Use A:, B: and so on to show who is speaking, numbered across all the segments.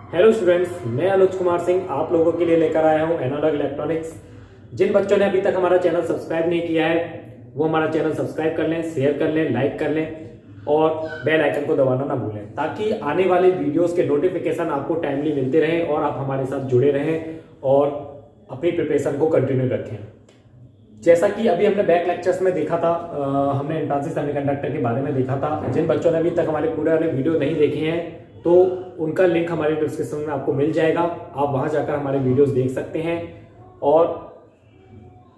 A: Hello students, मैं अनुज कुमार सिंह आप लोगों के लिए लेकर आया हूं एनालॉग इलेक्ट्रॉनिक्स। जिन बच्चों ने अभी तक हमारा चैनल सब्सक्राइब नहीं किया है वो हमारा चैनल सब्सक्राइब कर लें, शेयर कर लें, लाइक कर लें और बेल आइकन को दबाना ना भूलें, ताकि आने वाले वीडियोस के नोटिफिकेशन आपको टाइमली मिलते रहें और आप हमारे साथ जुड़े रहें और अपनी प्रिपरेशन को कंटिन्यू रखें। जैसा कि अभी हमने बैक लेक्चर्स में देखा था, हमने इंट्रांसिक सेमीकंडक्टर के बारे में देखा था। जिन बच्चों ने अभी तक हमारे पूरे वाले वीडियो नहीं देखे हैं तो उनका लिंक हमारे डिस्क्रिप्शन में आपको मिल जाएगा, आप वहां जाकर हमारे वीडियोस देख सकते हैं। और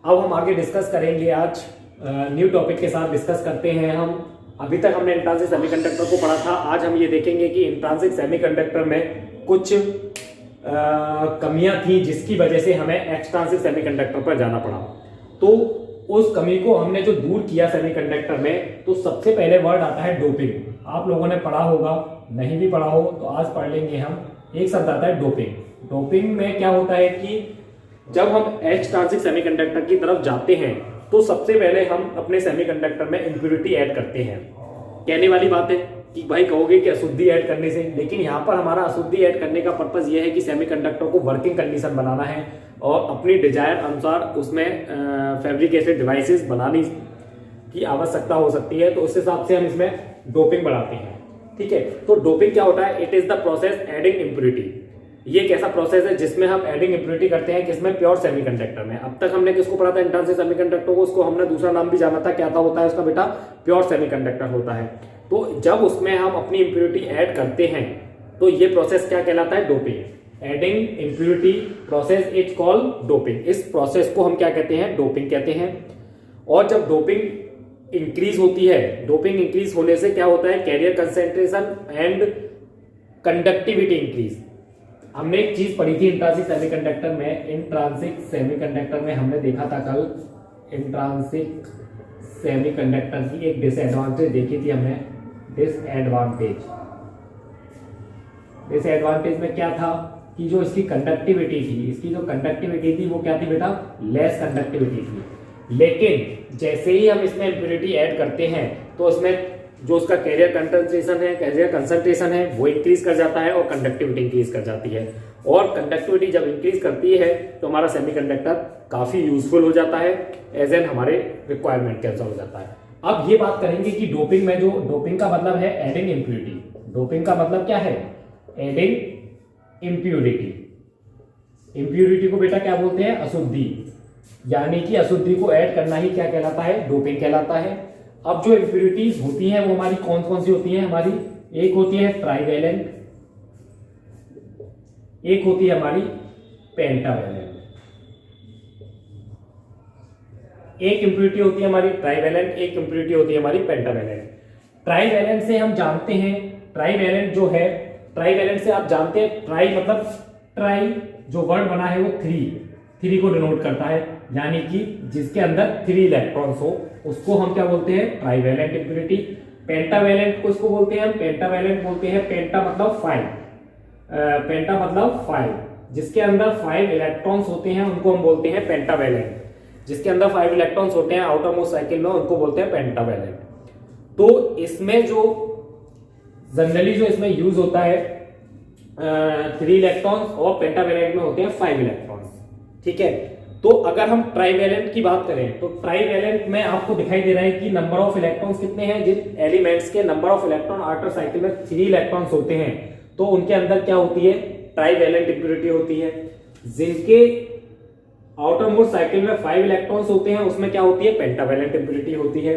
A: अब हम आगे डिस्कस करेंगे, आज न्यू टॉपिक के साथ डिस्कस करते हैं हम। अभी तक हमने इंट्रांसिक सेमीकंडक्टर को पढ़ा था, आज हम ये देखेंगे कि इंट्रांसिक सेमीकंडक्टर में कुछ कमियां थी जिसकी वजह से हमें एक्सट्रांसिक सेमीकंडक्टर पर जाना पड़ा। तो उस कमी को हमने जो दूर किया सेमीकंडक्टर में, तो सबसे पहले वर्ड आता है डोपिंग। आप लोगों ने पढ़ा होगा, नहीं भी पढ़ा हो तो आज पढ़ लेंगे हम। एक शब्द आता है डोपिंग। डोपिंग में क्या होता है कि जब हम एक्सट्रांसिक सेमीकंडक्टर की तरफ जाते हैं तो सबसे पहले हम अपने सेमीकंडक्टर में इंप्योरिटी ऐड करते हैं। कहने वाली बात है कि भाई कहोगे कि अशुद्धि ऐड करने से, लेकिन यहाँ पर हमारा अशुद्धि ऐड करने का पर्पज ये है कि सेमीकंडक्टर को वर्किंग कंडीशन बनाना है और अपनी डिजायर अनुसार उसमें फैब्रिकेटेड डिवाइसेस बनाने की आवश्यकता हो सकती है, तो उस हिसाब से हम इसमें डोपिंग बढ़ाते हैं। ठीक है, तो डोपिंग क्या होता है? It is the process adding impurity. ये एक ऐसा प्रोसेस है जिसमें हम एडिंग इम्प्योरिटी करते हैं, किसमें? प्योर सेमीकंडक्टर में। अब तक हमने किसको पढ़ा था? इंट्रांसिक सेमीकंडक्टर को। उसको हमने दूसरा नाम भी जाना था, क्या था होता है उसका बेटा? प्योर सेमीकंडक्टर होता है। तो जब उसमें हम अपनी इम्प्योरिटी ऐड करते हैं तो ये प्रोसेस क्या कहलाता है? Doping. Adding impurity process is called doping. इस प्रोसेस को हम क्या कहते हैं? डोपिंग कहते हैं। और जब डोपिंग इंक्रीज होती है, डोपिंग इंक्रीज होने से क्या होता है? Carrier concentration and conductivity increase. हमने एक चीज पढ़ी थी इंट्रांसिक सेमीकंडक्टर में। इंट्रांसिक सेमीकंडक्टर में हमने देखा था कल, इंट्रांसिक सेमीकंडक्टर की एक डिसएडवांटेज देखी थी हमने। डिसएडवांटेज में क्या था कि जो इसकी कंडक्टिविटी थी, इसकी जो कंडक्टिविटी थी वो क्या थी बेटा? लेस कंडक्टिविटी थी। लेकिन जैसे ही हम इसमें इंप्योरिटी ऐड करते हैं तो इसमें जो उसका कैरियर कंसंट्रेशन है वो इंक्रीज कर जाता है और कंडक्टिविटी इंक्रीज कर जाती है। और कंडक्टिविटी जब इंक्रीज करती है तो हमारा सेमीकंडक्टर काफी यूजफुल हो जाता है, एज एन हमारे रिक्वायरमेंट के अनुसार हो जाता है। अब ये बात करेंगे कि डोपिंग में, जो डोपिंग का मतलब है एडिंग इम्प्योरिटी। डोपिंग का मतलब क्या है? Adding impurity. इम्प्योरिटी को बेटा क्या बोलते हैं? अशुद्धि। यानी कि अशुद्धि को ऐड करना ही क्या कहलाता है? डोपिंग कहलाता है। अब जो इम्प्योरिटीज होती हैं वो हमारी कौन कौन सी होती हैं? हमारी एक होती है ट्राइवेलेंट, एक होती है हमारी पेंटावेलेंट। एक इम्प्योरिटी होती है हमारी ट्राइवेलेंट, एक इम्प्योरिटी होती है हमारी पेंटावेलेंट। ट्राइवेलेंट से हम जानते हैं, ट्राइवेलेंट जो है, ट्राइवेलेंट से आप जानते हैं, ट्राई मतलब ट्राई जो वर्ड बना है वो थ्री को डिनोट करता है, यानी कि जिसके अंदर 3 इलेक्ट्रॉन्स हो उसको हम क्या बोलते हैं? Trivalent impurity. पेंटावेलेंट को इसको बोलते हैं हम पेंटावेलेंट बोलते हैं। पेंटा मतलब 5, पेंटा मतलब 5, जिसके अंदर 5 इलेक्ट्रॉन्स होते हैं उनको हम बोलते हैं पेंटावेलेंट। जिसके अंदर 5 इलेक्ट्रॉन्स होते हैं आउटर मोस्ट साइकिल में उनको बोलते हैं पेंटावेलेंट। तो इसमें जो जनरली जो इसमें यूज होता है 3 इलेक्ट्रॉन्स और पेंटावेलेंट में होते हैं 5 इलेक्ट्रॉन्स। ठीक है, तो अगर हम ट्राइवेलेंट की बात करें तो ट्राइवेलेंट में आपको दिखाई दे रहा है कि नंबर ऑफ इलेक्ट्रॉन्स कितने हैं? जिन एलिमेंट्स के number of electron outer cycle में 3 इलेक्ट्रॉन्स होते हैं तो उनके अंदर क्या होती है? ट्राइवेलेंट इम्प्योरिटी होती है। जिनके आउटर मोस्ट साइकिल में 5 इलेक्ट्रॉन्स होते हैं उसमें क्या होती है? पेंटावेलेंट इम्प्योरिटी होती है।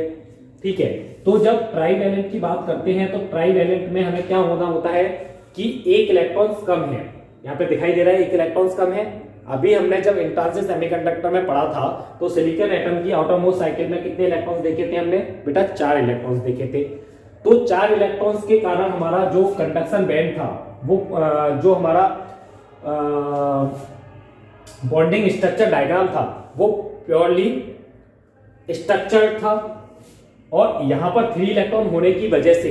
A: ठीक है, तो जब ट्राइवेलेंट की बात करते हैं तो ट्राइवेलेंट में हमें क्या होना होता है कि 1 इलेक्ट्रॉन्स कम है। यहाँ पे दिखाई दे रहा है 1 इलेक्ट्रॉन्स कम है। अभी हमने जब इंट्रांसिक सेमीकंडक्टर में पढ़ा था तो सिलिकॉन एटम की आउटर मोस्ट साइकिल में कितने इलेक्ट्रॉन्स देखे थे हमने? बेटा 4 इलेक्ट्रॉन्स देखे थे। तो 4 इलेक्ट्रॉन्स के कारण हमारा जो कंडक्शन बैंड था वो जो हमारा बॉन्डिंग स्ट्रक्चर डायग्राम था वो प्योरली स्ट्रक्चर्ड था। और यहां पर 3 इलेक्ट्रॉन होने की वजह से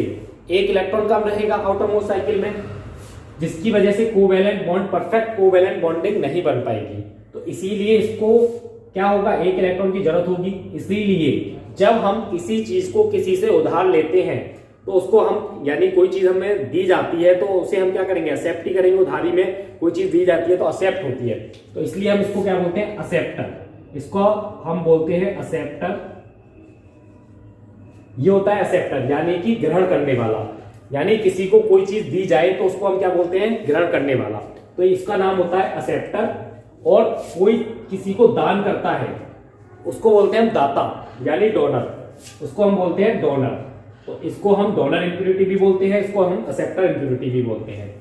A: 1 इलेक्ट्रॉन कम रहेगा आउटर मोस्ट साइकिल में, जिसकी वजह से covalent bond, perfect covalent bonding नहीं बन पाएगी। तो इसीलिए इसको क्या होगा? 1 इलेक्ट्रॉन की जरूरत होगी। इसीलिए जब हम किसी चीज को किसी से उधार लेते हैं तो उसको हम यानी कोई चीज हमें दी जाती है तो उसे हम क्या करेंगे, एक्सेप्ट ही करेंगे। उधारी में कोई चीज दी जाती है तो एक्सेप्ट होती है, तो इसलिए हम इसको क्या बोलते हैं, एक्सेप्टर। इसको हम बोलते हैं एक्सेप्टर। ये होता है एक्सेप्टर यानी कि ग्रहण करने वाला, यानी किसी को कोई चीज दी जाए तो उसको हम क्या बोलते हैं, ग्रहण करने वाला। तो इसका नाम होता है एक्सेप्टर। और कोई किसी को दान करता है उसको बोलते हैं हम दाता यानी डोनर, उसको हम बोलते हैं डोनर। तो इसको हम डोनर इंप्योरिटी भी बोलते हैं, इसको हम एक्सेप्टर इंप्योरिटी भी बोलते हैं।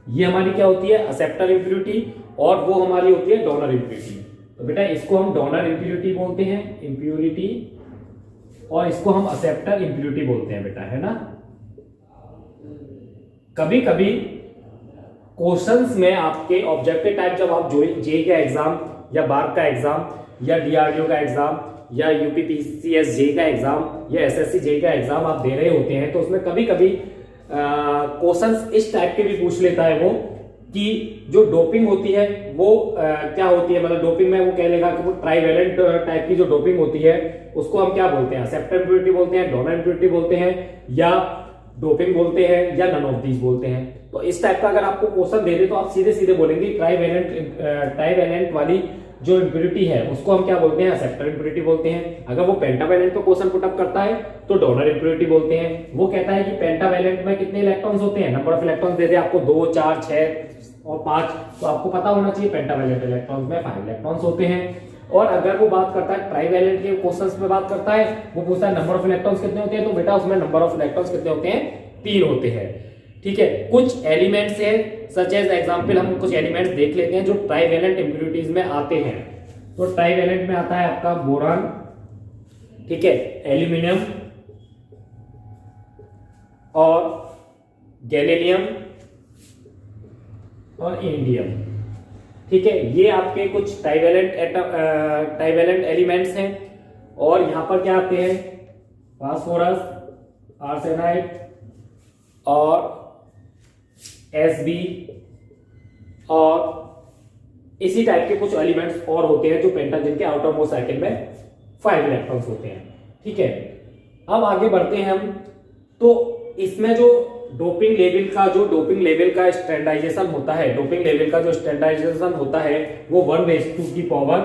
A: ये हमारी क्या होती है, एक्सेप्टर इंप्योरिटी, और वो हमारी होती है डोनर इंप्योरिटी। तो बेटा इसको हम डोनर इंप्योरिटी बोलते हैं, इंप्योरिटी, और इसको हम एक्सेप्टर इंप्योरिटी बोलते हैं बेटा, है ना। कभी कभी क्वेश्चंस में आपके ऑब्जेक्टिव टाइप, जब आप जे का एग्जाम या बार का एग्जाम या डीआरडीओ का एग्जाम या यूपीपीसीएस जे का एग्जाम या एसएससी जे का एग्जाम आप दे रहे होते हैं, तो उसमें कभी कभी क्वेश्चंस इस टाइप के भी पूछ लेता है वो कि जो डोपिंग होती है वो क्या होती है, मतलब डोपिंग में वो कह लेगा कि वो ट्राइवेलेंट टाइप की जो डोपिंग होती है उसको हम क्या बोलते हैं, एक्सेप्टर इंप्योरिटी बोलते हैं, डोनर इंप्योरिटी बोलते हैं, या डोपिंग बोलते हैं, या नन ऑफ दीज बोलते हैं। तो इस टाइप का अगर आपको क्वेश्चन दे दे तो आप सीधे सीधे बोलेंगे ट्राइवेलेंट वाली जो इंप्योरिटी है उसको हम क्या बोलते हैं, एक्सेप्टर इंप्योरिटी बोलते हैं। अगर वो पेंटावेलेंट पे क्वेश्चन पुट अप करता है तो डोनर इंप्योरिटी बोलते हैं। वो कहता है कि पेंटावेलेंट में कितने इलेक्ट्रॉन्स होते हैं, नंबर ऑफ इलेक्ट्रॉन्स दे दे आपको 2, 4, 6 और 5, तो आपको पता होना चाहिए पेंटावेलेंट इलेक्ट्रॉन्स में 5 इलेक्ट्रॉन्स होते हैं। और अगर वो बात करता है ट्राइवेलेंट के क्वेश्चंस में बात करता है, वो पूछता है नंबर ऑफ इलेक्ट्रॉन्स कितने होते हैं, तो बेटा उसमें नंबर ऑफ इलेक्ट्रॉन्स कितने होते हैं, 3 होते हैं। ठीक है, कुछ एलिमेंट्स है सच एज एग्जांपल, हम कुछ एलिमेंट्स देख लेते हैं जो ट्राइवेलेंट इंप्योरिटीज में आते हैं। तो ट्राइवेलेंट में आता है आपका बोरान, ठीक है, एल्यूमिनियम और गैलेनियम और इंडियम। ठीक है, ये आपके कुछ ट्राइवेलेंट एलिमेंट्स हैं। और यहां पर क्या आते हैं, फास्फोरस, आर्सेनाइड और Sb, और इसी टाइप के कुछ एलिमेंट्स और होते हैं जो पेंटाजन के आउटर मोस्ट साइकिल में 5 इलेक्ट्रॉन्स होते हैं। ठीक है, अब आगे बढ़ते हैं हम। तो इसमें जो डोपिंग लेवल का स्टैंडर्डाइजेशन होता है, डोपिंग लेवल का जो स्टैंडर्डाइजेशन होता है वो 1:10 की पावर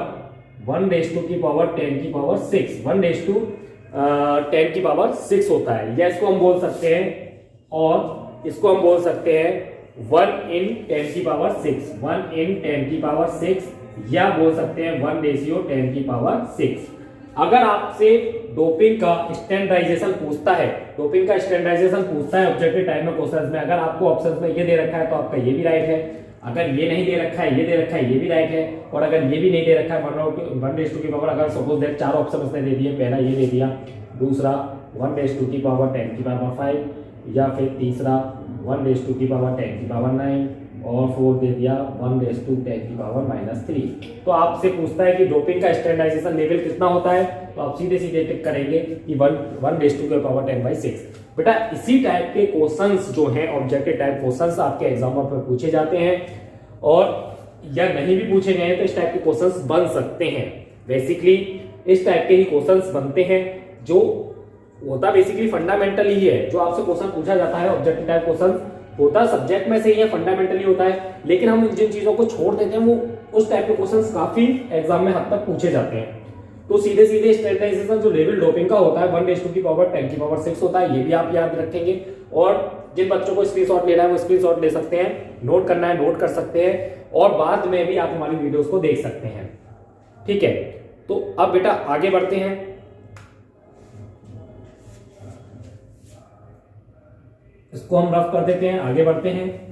A: 10 की पावर 6 1:10 की पावर 6 होता है। या इसको हम बोल सकते हैं, और इसको हम बोल सकते हैं 1/10 की पावर 6, 1/10 की पावर 6, या बोल सकते हैं 1:10 की पावर 6। अगर आपसे डोपिंग का स्टैंडर्डाइजेशन पूछता है ऑब्जेक्टिव टाइप में क्वेश्चंस में, अगर आपको ऑप्शंस में ये दे रखा है तो आपका ये भी राइट है, अगर ये नहीं दे रखा है, ये दे रखा है, ये भी राइट है, और अगर ये भी नहीं दे रखा है 1:2 की पावर, अगर सपोज दैट 4 ऑप्शन उसने दे दिए, पहला ये दे दिया, दूसरा 1:2 की पावर 10 की पावर 5, या फिर तीसरा 1:2 की पावर 10 की पावर 9, और 4 दे दिया 1:10 की पावर -3। तो आपसे पूछता है कि डोपिंग का स्टैंडर्डाइजेशन लेवल कितना होता है, तो आप सीधे सीधे टिक करेंगे कि 1:2 की पावर 10/6। बेटा इसी टाइप के क्वेश्चंस जो हैं, ऑब्जेक्टिव टाइप क्वेश्चंस आपके एग्जाम में पूछे जाते हैं, और या नहीं भी पूछे गए तो इस टाइप के क्वेश्चंस बन सकते हैं। बेसिकली इस टाइप के ही क्वेश्चंस बनते हैं, जो होता बेसिकली फंडामेंटल ही है। जो आपसे क्वेश्चन पूछा जाता है ऑब्जेक्टिव टाइप क्वेश्चन होता सब्जेक्ट में से ही है, फंडामेंटली होता है, लेकिन हम जिन चीजों को छोड़ देते हैं वो उस टाइप के क्वेश्चंस काफी एग्जाम में हद तक पूछे जाते हैं। तो सीधे सीधे स्टैंडर्डाइजेशन जो लेवल डोपिंग का होता है 1:10 की पावर 10 की पावर 6 होता है, ये भी आप याद रखेंगे। और जिन बच्चों को स्क्रीनशॉट लेना है वो स्क्रीनशॉट ले सकते हैं, नोट करना है नोट कर सकते हैं, और बाद में भी आप हमारी वीडियोस को देख सकते हैं। ठीक है, तो अब बेटा आगे बढ़ते हैं। इसको हम रफ कर देते हैं, आगे बढ़ते हैं।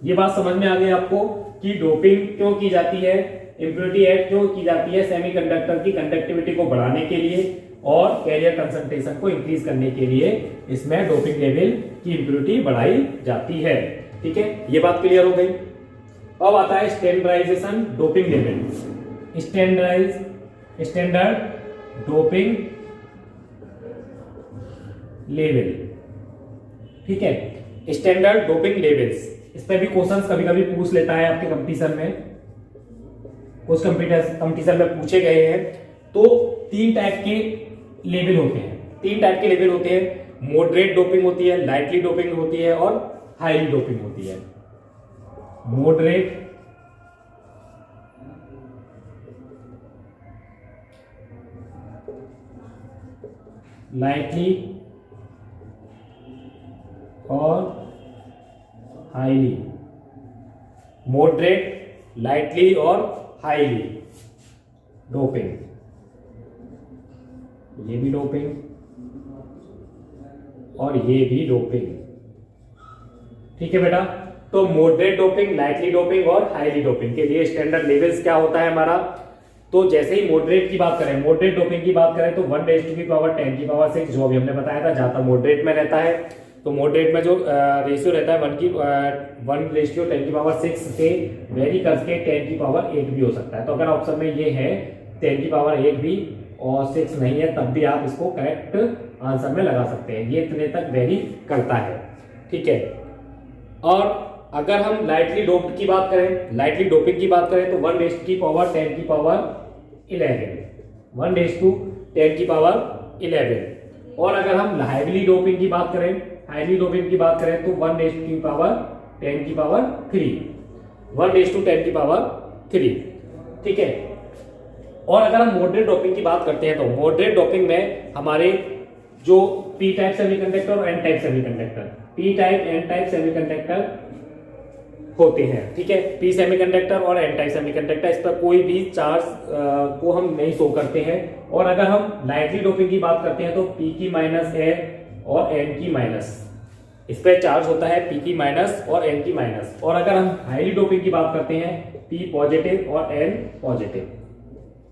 A: ये बात समझ में आ गई आपको कि डोपिंग क्यों की जाती है, इंप्योरिटी ऐड क्यों की जाती है, सेमीकंडक्टर की कंडक्टिविटी को बढ़ाने के लिए और कैरियर कंसंट्रेशन को इंक्रीज करने के लिए इसमें डोपिंग लेवल की इंप्योरिटी बढ़ाई जाती है। ठीक है, ये बात क्लियर हो गई। अब आता है standardization doping level, standard doping level. ठीक है, स्टैंडर्ड डोपिंग लेवल्स, इस पे भी क्वेश्चंस कभी कभी पूछ लेता है आपके कंपटीशन में। कुछ कंपटीशन में पूछे गए हैं। तो 3 टाइप के लेवल होते हैं, 3 टाइप के लेवल होते हैं। मॉडरेट डोपिंग होती है, लाइटली डोपिंग होती है और हाईली डोपिंग होती है। मॉडरेट, लाइटली और हाईली। मॉडरेट, लाइटली और हाईली डोपिंग, ये भी डोपिंग और ये भी डोपिंग। ठीक है बेटा, तो मॉडरेट डोपिंग, लाइटली डोपिंग और हाईली डोपिंग के लिए स्टैंडर्ड लेवल्स क्या होता है हमारा। तो जैसे ही मॉडरेट की बात करें, मॉडरेट डोपिंग की बात करें तो 1×10⁶ जो अभी हमने बताया था, ज्यादा मॉडरेट में रहता है। तो मॉडरेट में जो रेशियो रहता है 1:10⁶ से वेरी करके 10⁸ भी हो सकता है। तो अगर ऑप्शन में ये है 10⁸ भी और 6 नहीं है, तब भी आप इसको करेक्ट आंसर में लगा सकते हैं। ये इतने तक वेरी करता है। ठीक है, और अगर हम लाइटली डोप्ड की बात करें, लाइटली डोपिंग की बात करें तो 1:10⁻11। और अगर हम हाईली डोपिंग की बात करें, हाईली डोपिंग की बात करें तो 1:10⁻3। ठीक है, और अगर हम मॉडरेट डोपिंग की बात करते हैं तो मॉडरेट डोपिंग में हमारे जो पी टाइप सेमीकंडक्टर और N type semiconductor, P type N type semiconductor होते हैं। ठीक है, पी सेमीकंडक्टर और एन टाइप सेमीकंडक्टर, इस पर कोई भी चार्ज को हम नहीं शो करते हैं। और अगर हम लाइटली डोपिंग की बात करते हैं तो पी की माइनस है और एन की माइनस, इस पर चार्ज होता है पी की माइनस और एन की माइनस। और अगर हम हाईली डोपिंग की बात करते हैं, पी पॉजिटिव और एन पॉजिटिव।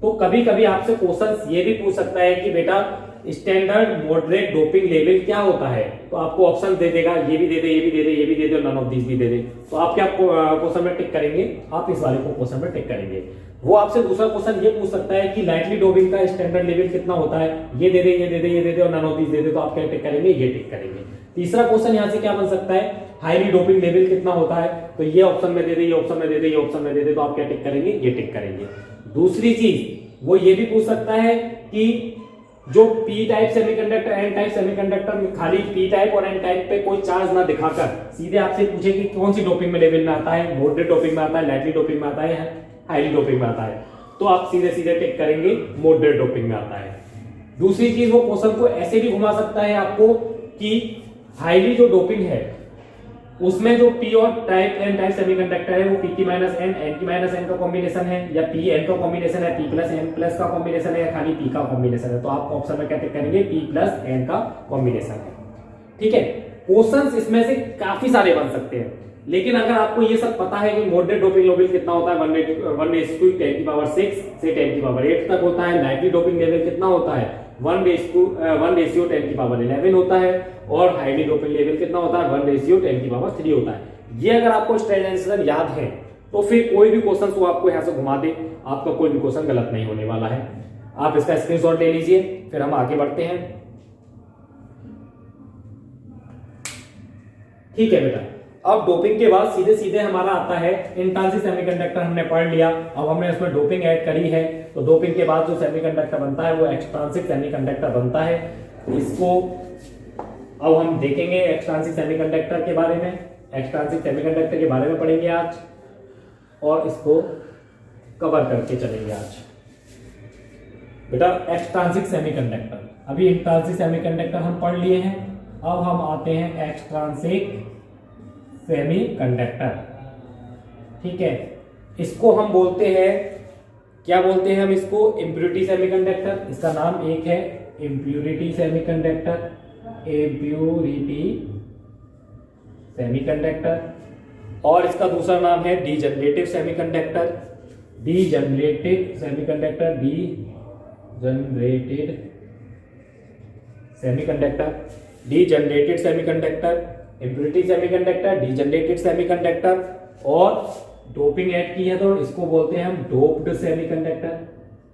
A: तो कभी कभी आपसे क्वेश्चन ये भी पूछ सकता है कि बेटा स्टैंडर्ड मॉडरेट डोपिंग लेवल क्या होता है। तो आपको ऑप्शन दे देगा, ये भी दे दे, ये भी दे दे, ये भी दे दे, नन ऑफ दीज भी दे दे। तो आप क्या क्वेश्चन में टिक करेंगे, आप इस वाले को क्वेश्चन में टिक करेंगे। वो आपसे दूसरा क्वेश्चन ये पूछ सकता है कि लाइटली डोपिंग का स्टैंडर्ड लेवल कितना होता है, ये दे दे, ये दे दे, ये दे दे और नन ऑफ दीज दे दे। तो आप क्या टिक करेंगे, ये टिक करेंगे। तीसरा क्वेश्चन यहाँ से क्या बन सकता है, हाईली डोपिंग लेवल कितना होता है, तो ये ऑप्शन में दे दे, ये ऑप्शन में दे दे, ये ऑप्शन में दे दे। तो आप क्या टिक करेंगे, ये टिक करेंगे। दूसरी चीज वो ये भी पूछ सकता है कि जो P type semiconductor, N type semiconductor में खाली पी टाइप और एन टाइप पे कोई चार्ज ना दिखाकर सीधे आपसे पूछे कि कौन सी डोपिंग में लेवल में आता है, मॉडरेट डोपिंग में आता है, लाइटली डोपिंग में आता है, हाईली डोपिंग में आता है। तो आप सीधे सीधे टिक करेंगे मॉडरेट डोपिंग में आता है। दूसरी चीज, वो क्वेश्चन को ऐसे भी घुमा सकता है आपको कि हाईली जो डोपिंग है उसमें जो पी और टाइप एन टाइप सेमीकंडक्टर है वो पी की माइनस एन, एन की माइनस एन का कॉम्बिनेशन है, या पी एन का कॉम्बिनेशन है, पी प्लस एन प्लस का कॉम्बिनेशन है, या खाली पी का कॉम्बिनेशन है। तो आप ऑप्शन में क्या टिक करेंगे, पी प्लस एन का कॉम्बिनेशन है। ठीक है, क्वेश्चंस इसमें से काफी सारे बन सकते हैं, लेकिन अगर आपको ये सब पता है कि मॉडरेट डोपिंग लेवल कितना होता है, 1:10⁶ से 10⁸ तक होता है। लाइटली डोपिंग लेवल कितना होता है, 1:10⁻11 होता है। और हाईली डोपिंग लेवल कितना होता है, 1:10⁻3 होता है। ये अगर आपको स्ट्रेंथ याद है तो फिर कोई भी क्वेश्चन वो आपको यहां से घुमा दे, आपका कोई भी क्वेश्चन गलत नहीं होने वाला है। आप इसका स्क्रीनशॉट ले लीजिए, फिर हम आगे बढ़ते हैं। ठीक है बेटा, अब डोपिंग के बाद सीधे सीधे हमारा आता है इंट्रांसिक सेमीकंडक्टर। हमने पढ़ लिया, अब हमने इसमें डोपिंग ऐड करी है। तो डोपिंग के बाद जो सेमीकंडक्टर बनता है वो एक्सट्रांसिक सेमीकंडक्टर बनता है। इसको अब हम देखेंगे एक्सट्रांसिक सेमीकंडक्टर के बारे में, एक्सट्रांसिक सेमीकंडक्टर के बारे में पढ़ेंगे आज और इसको कवर करके चलेंगे आज। बेटा एक्सट्रांसिक सेमीकंडक्टर, अभी इंट्रांसिक सेमीकंडक्टर हम पढ़ लिए हैं, अब हम आते हैं एक्सट्रांसिक सेमीकंडक्टर। ठीक है, इसको हम बोलते हैं, क्या बोलते हैं हम इसको, इम्प्योरिटी सेमीकंडक्टर। इसका नाम एक है इम्प्योरिटी सेमीकंडक्टर, इम्प्योरिटी सेमीकंडक्टर। और इसका दूसरा नाम है degenerative semiconductor, degenerative semiconductor, degenerated semiconductor, degenerated semiconductor, impurity semiconductor, degenerated semiconductor. और डोपिंग ऐड की है तो इसको बोलते हैं हम डोप्ड सेमीकंडक्टर।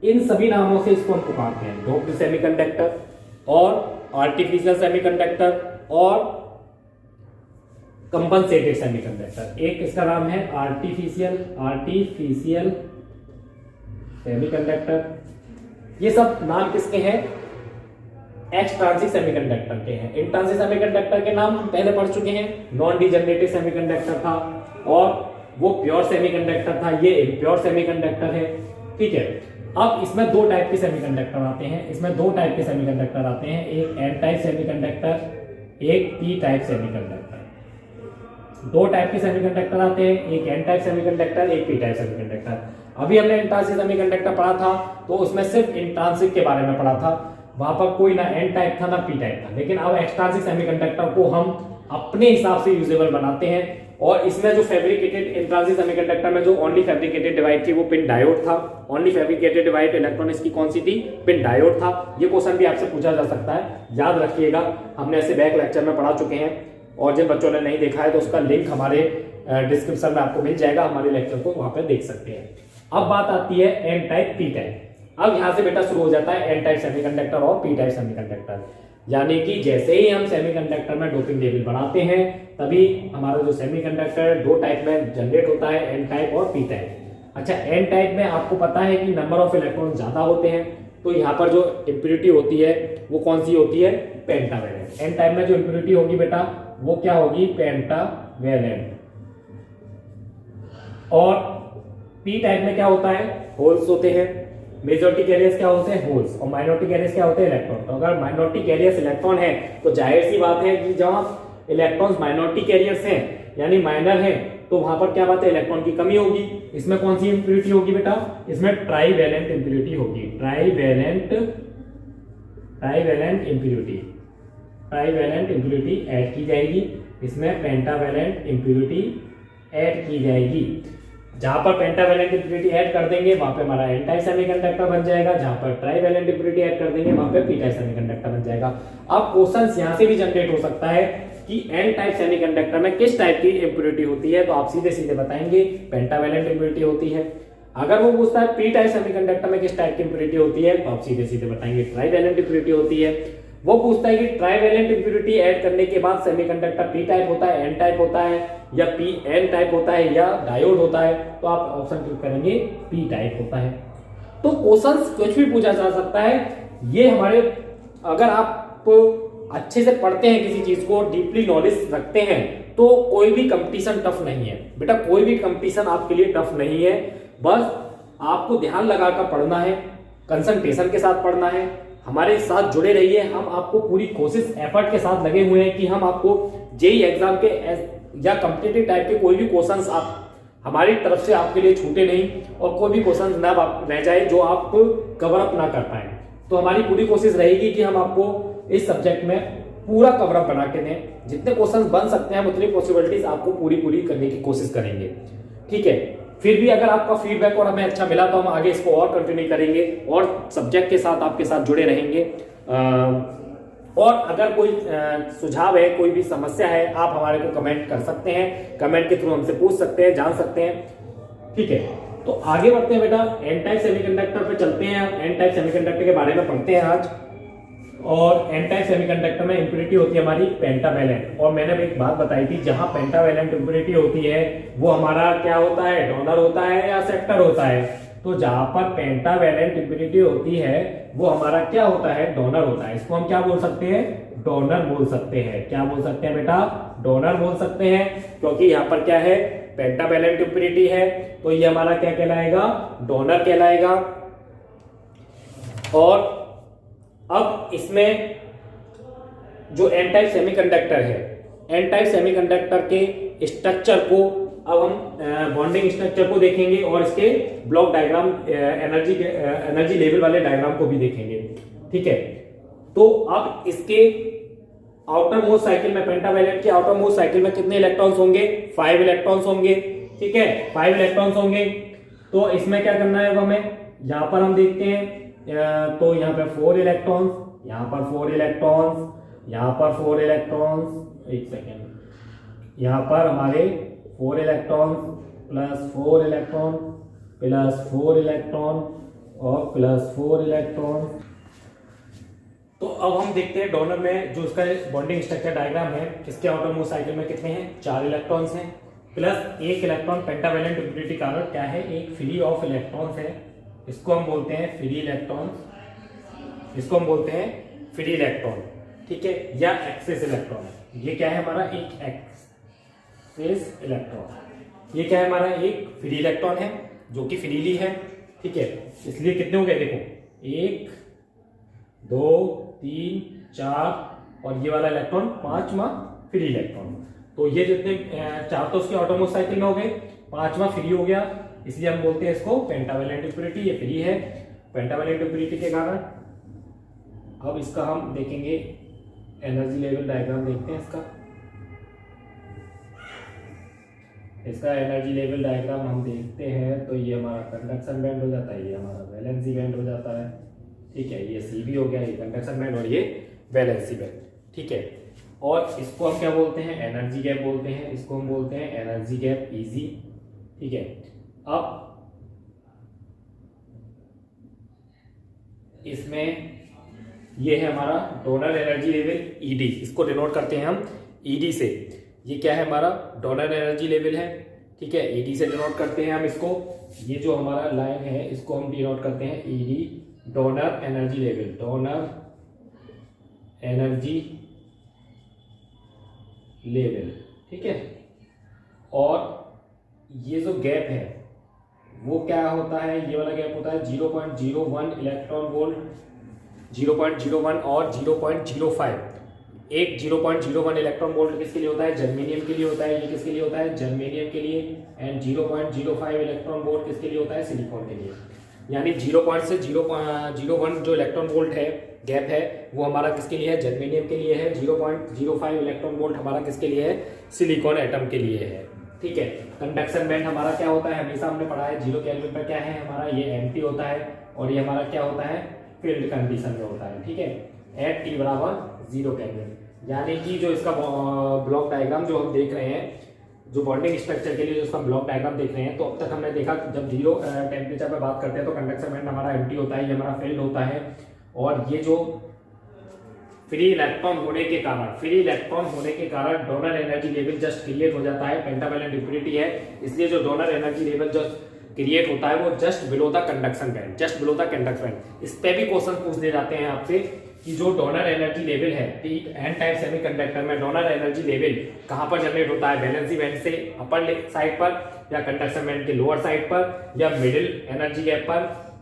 A: इन सभी नामों से इसको हम पुकारते हैं, डोप्ड सेमीकंडक्टर और आर्टिफिशियल सेमीकंडक्टर और कंपनसेटेड सेमीकंडक्टर। एक इसका नाम है आर्टिफिशियल सेमीकंडक्टर, ये सब नाम किसके हैं? एक्सट्रांसिक सेमीकंडक्टर के हैं। इंट्रांसिक सेमीकंडक्टर के नाम हम पहले पढ़ चुके हैं, नॉन डिजनरेटिव सेमीकंडक्टर था और वो प्योर सेमीकंडक्टर था, ये इम्प्योर सेमीकंडक्टर है। ठीक है, अब इसमें दो टाइप के सेमीकंडक्टर आते हैं, इसमें दो टाइप के सेमीकंडक्टर आते हैं, एक एन टाइप सेमीकंडक्टर, एक पी टाइप सेमीकंडक्टर। दो टाइप के सेमीकंडक्टर आते हैं, एक एन टाइप सेमीकंडक्टर, एक पी टाइप सेमीकंडक्टर। अभी हमने इंट्रांसिक सेमीकंडक्टर पढ़ा था तो उसमें सिर्फ इंट्रांसिक के बारे में पढ़ा था, वहां पर कोई ना एन टाइप था ना पी टाइप था। लेकिन अब एक्सट्रांसिक सेमीकंडक्टर को हम अपने हिसाब से यूजेबल बनाते हैं और इसमें जो फैब्रिकेटेड इंट्रांसिक सेमीकंडक्टर में जो ओनली फैब्रिकेटेड डिवाइस थी वो पिन डायोड था। ओनली फैब्रिकेटेड डिवाइस इलेक्ट्रॉनिक्स की कौन सी थी? पिन डायोड था। ये क्वेश्चन भी आपसे पूछा जा सकता है, याद रखिएगा, हमने ऐसे बैक लेक्चर में पढ़ा चुके हैं और जिन बच्चों ने नहीं देखा है तो उसका लिंक हमारे डिस्क्रिप्शन में आपको मिल जाएगा, हमारे लेक्चर को वहां पर देख सकते हैं। अब बात आती है एन टाइप पी टाइप। अब यहां से बेटा शुरू हो जाता है एन टाइप सेमीकंडक्टर और पी टाइप सेमीकंडक्टर, यानी कि जैसे ही हम सेमीकंडक्टर में डोपिंग लेवल बढ़ाते हैं तभी हमारा जो सेमीकंडक्टर दो टाइप में जनरेट होता है, एन टाइप और पी टाइप। अच्छा, एन टाइप में आपको पता है कि नंबर ऑफ इलेक्ट्रॉन ज्यादा होते हैं, तो यहाँ पर जो इंप्योरिटी होती है वो कौन सी होती है? पेंटावैलेंट। एन टाइप में जो इंप्योरिटी होगी बेटा वो क्या होगी? पेंटावैलेंट। और पी टाइप में क्या होता है? होल्स होते हैं। मेजॉरिटी कैरियर्स क्या होते हैं? होल्स। और माइनॉरिटी कैरियर्स क्या होते हैं? इलेक्ट्रॉन। तो अगर माइनॉरिटी कैरियर्स इलेक्ट्रॉन है तो जाहिर सी बात है कि जहां इलेक्ट्रॉन्स माइनॉरिटी कैरियर्स हैं यानी माइनर हैं तो वहां पर क्या बात है? इलेक्ट्रॉन की कमी होगी। इसमें कौन सी इंप्योरिटी होगी बेटा? इसमें ट्राईवैलेंट इंप्योरिटी होगी। ट्राईवैलेंट इंप्योरिटी ऐड की जाएगी, इसमें पेंटावैलेंट इंप्योरिटी ऐड की जाएगी। जहां पर पेंटावैलेंट इंप्योरिटी ऐड कर देंगे वहां पे हमारा एन टाइप सेमीकंडक्टर बन जाएगा, जहां पर ट्राईवैलेंट इंप्योरिटी ऐड कर देंगे वहां पे पी टाइप सेमीकंडक्टर बन जाएगा। अब क्वेश्चंस यहां से भी जनरेट हो सकता है कि एन टाइप सेमीकंडक्टर में किस टाइप की इंप्योरिटी होती है, तो आप सीधे सीधे बताएंगे पेंटावैलेंट इंप्योरिटी होती है। अगर वो पूछता है पी टाइप सेमीकंडक्टर में किस टाइप की इंप्योरिटी होती है तो आप सीधे सीधे बताएंगे ट्राईवैलेंट इंप्योरिटी होती है। वो पूछता है कि ट्राईवैलेंट इंप्योरिटी ऐड करने के बाद सेमीकंडक्टर पी टाइप होता है, एन टाइप होता है या पी एन टाइप होता है या डायोड होता है, तो आप ऑप्शन क्लिक करेंगे पी टाइप होता है। तो क्वेश्चंस कुछ भी पूछा जा सकता है। ये हमारे, अगर आप अच्छे से पढ़ते हैं किसी चीज को, डीपली नॉलेज रखते हैं तो कोई भी कंपटीशन टफ नहीं है बेटा, कोई भी कंपटीशन आपके लिए टफ नहीं है। बस आपको ध्यान लगाकर पढ़ना है, कंसंट्रेशन के साथ पढ़ना है। हमारे साथ जुड़े रहिए, हम आपको पूरी कोशिश एफर्ट के साथ लगे हुए हैं कि हम आपको जेईई एग्जाम के या कॉम्पिटिटिव टाइप के कोई भी क्वेश्चंस आप हमारी तरफ से आपके लिए छूटे नहीं और कोई भी क्वेश्चन ना रह जाए जो आप कवर अप ना कर पाए। तो हमारी पूरी कोशिश रहेगी कि हम आपको इस सब्जेक्ट में पूरा कवर अप बना के दें। जितने क्वेश्चंस बन सकते हैं उतनी पॉसिबिलिटीज आपको पूरी करने की कोशिश करेंगे। ठीक है, फिर भी अगर आपका फीडबैक और हमें अच्छा मिला तो हम आगे इसको और कंटिन्यू करेंगे और सब्जेक्ट के साथ आपके साथ जुड़े रहेंगे। और अगर कोई सुझाव है, कोई भी समस्या है, आप हमारे को कमेंट कर सकते हैं, कमेंट के थ्रू हमसे पूछ सकते हैं, जान सकते हैं। ठीक है, तो आगे बढ़ते हैं बेटा, एन टाइप सेमीकंडक्टर पे चलते हैं। एन टाइप सेमीकंडक्टर के बारे में पढ़ते हैं आज। और एन टाइप सेमीकंडक्टर में इंप्योरिटी होती है हमारी पेंटावैलेंट। और मैंने एक बात बताई थी, जहां पेंटावैलेंट इंप्योरिटी होती है वो हमारा क्या होता है? डोनर होता है या सेक्टर होता है? तो जहां पर पेंटावैलेंट इंप्योरिटी होती है वो हमारा क्या होता है? डोनर होता है। इसको हम क्या बोल सकते हैं? डोनर बोल सकते हैं। क्या बोल सकते हैं बेटा? डोनर बोल सकते हैं, क्योंकि यहाँ पर क्या है? पेंटावैलेंट इंप्योरिटी है, तो ये हमारा क्या कहलाएगा? डोनर कहलाएगा। और अब इसमें जो एन टाइप सेमीकंडक्टर है, एन टाइप सेमीकंडक्टर के स्ट्रक्चर को अब हम बॉन्डिंग स्ट्रक्चर को देखेंगे और इसके ब्लॉक डायग्राम, एनर्जी लेवल वाले डायग्राम को भी देखेंगे। ठीक है, तो अब इसके आउटर मोस्ट साइकिल में, पेंटावैलेंट के आउटर मोस्ट साइकिल में कितने इलेक्ट्रॉन्स होंगे? 5 इलेक्ट्रॉन्स होंगे। ठीक है, 5 इलेक्ट्रॉन्स होंगे। तो इसमें क्या करना है हमें? यहां पर हम देखते हैं तो यहाँ पे 4 इलेक्ट्रॉन्स, यहाँ पर 4 इलेक्ट्रॉन्स, यहाँ पर 4 इलेक्ट्रॉन्स, एक सेकेंड, यहाँ पर हमारे 4 electrons plus 4 electron plus 4 electron और प्लस 4 इलेक्ट्रॉन। तो अब हम देखते हैं डोनर में जो इसका बॉन्डिंग स्ट्रक्चर डायग्राम है, इसके आउटर मोस्ट साइकिल में कितने हैं? 4 इलेक्ट्रॉन्स हैं प्लस 1 इलेक्ट्रॉन। पेंटावैलेंट इंप्योरिटी कारण क्या है? एक फ्री ऑफ इलेक्ट्रॉन्स है। इसको हम बोलते हैं फ्री इलेक्ट्रॉन, इसको हम बोलते हैं फ्री इलेक्ट्रॉन, ठीक है, या एक्सेस इलेक्ट्रॉन। ये क्या है हमारा, एक एक्सेस इलेक्ट्रॉन। ये क्या है हमारा, एक फ्री इलेक्ट्रॉन है जो कि फ्रीली है, ठीक है। इसलिए कितने हो गए देखो, 1 2 3 4 और ये वाला इलेक्ट्रॉन 5वां फ्री इलेक्ट्रॉन। तो ये जितने 4 तो उसके ऑटोमोस साइकिल में हो गए, 5वां फ्री हो गया, इसलिए हम बोलते हैं इसको पेंटावैलेंट इम्प्योरिटी। ये फ्री है पेंटावैलेंट इम्प्योरिटी के कारण। अब इसका हम देखेंगे एनर्जी लेवल डायग्राम, देखते हैं इसका एनर्जी लेवल डायग्राम हम देखते हैं। तो ये हमारा कंडक्शन बैंड हो जाता है, ये हमारा वैलेंसी बैंड हो जाता है, ठीक है। ये सी भी हो गया, ये कंडक्शन बैंड और ये वैलेंसी बैंड, ठीक है। और इसको हम क्या बोलते हैं, एनर्जी गैप बोलते हैं। इसको हम बोलते हैं एनर्जी गैप इजी, ठीक है। अब इसमें ये है हमारा डोनर एनर्जी लेवल ईडी, इसको डिनोट करते हैं हम ईडी से। ये क्या है हमारा डोनर एनर्जी लेवल है, ठीक है, ईडी से डिनोट करते हैं हम इसको। ये जो हमारा लाइन है इसको हम डिनोट करते हैं ED, donor energy level, donor energy level, ठीक है। और ये जो गैप है वो क्या होता है, ये वाला गैप होता है 0.01 इलेक्ट्रॉन वोल्ट, 0.01 और 0.05। एक 0.01 इलेक्ट्रॉन वोल्ट किसके लिए होता है, जर्मेनियम के लिए होता है। ये किसके लिए होता है, जर्मेनियम के लिए। एंड 0.05 इलेक्ट्रॉन वोल्ट किसके लिए होता है, सिलिकॉन के लिए। यानी 0.01 जो इलेक्ट्रॉन वोल्ट है गैप है वो हमारा किसके लिए है, जर्मेनियम के लिए है। 0.05 इलेक्ट्रॉन वोल्ट हमारा किसके लिए है, सिलिकॉन एटम के लिए है, ठीक है। कंडक्शन बैंड हमारा क्या होता है, हमेशा हमने पढ़ा है 0 केल्विन पर क्या है हमारा, ये एम्प्टी होता है और ये हमारा क्या होता है, फील्ड कंडीशन में होता है, ठीक है, एट टी बराबर 0 केल्विन। यानी कि जो इसका ब्लॉक डायग्राम जो हम देख रहे हैं, जो बॉन्डिंग स्ट्रक्चर के लिए जो इसका ब्लॉक डायग्राम देख रहे हैं, तो अब तक हमने देखा जब 0 टेम्परेचर पर बात करते हैं तो कंडक्शन बैंड हमारा एम्प्टी होता है, ये हमारा फील्ड होता है। और ये जो फ्री इलेक्ट्रॉन होने के कारण donor energy level just create हो जाता है, पेंटावैलेंट इम्प्योरिटी है, इसलिए जो donor energy level just create होता है वो just below the conduction band, just below the conduction band. इस पे भी क्वेश्चन पूछ दिए जाते हैं आपसे कि जो डोनर एनर्जी लेवल है एन टाइप सेमीकंडक्टर में डोनर एनर्जी लेवल कहां पर जनरेट होता है, वैलेंसी बैंड से अपर साइड पर या कंडक्शन बैंड के लोअर साइड पर या मिडिल एनर्जी गैप पर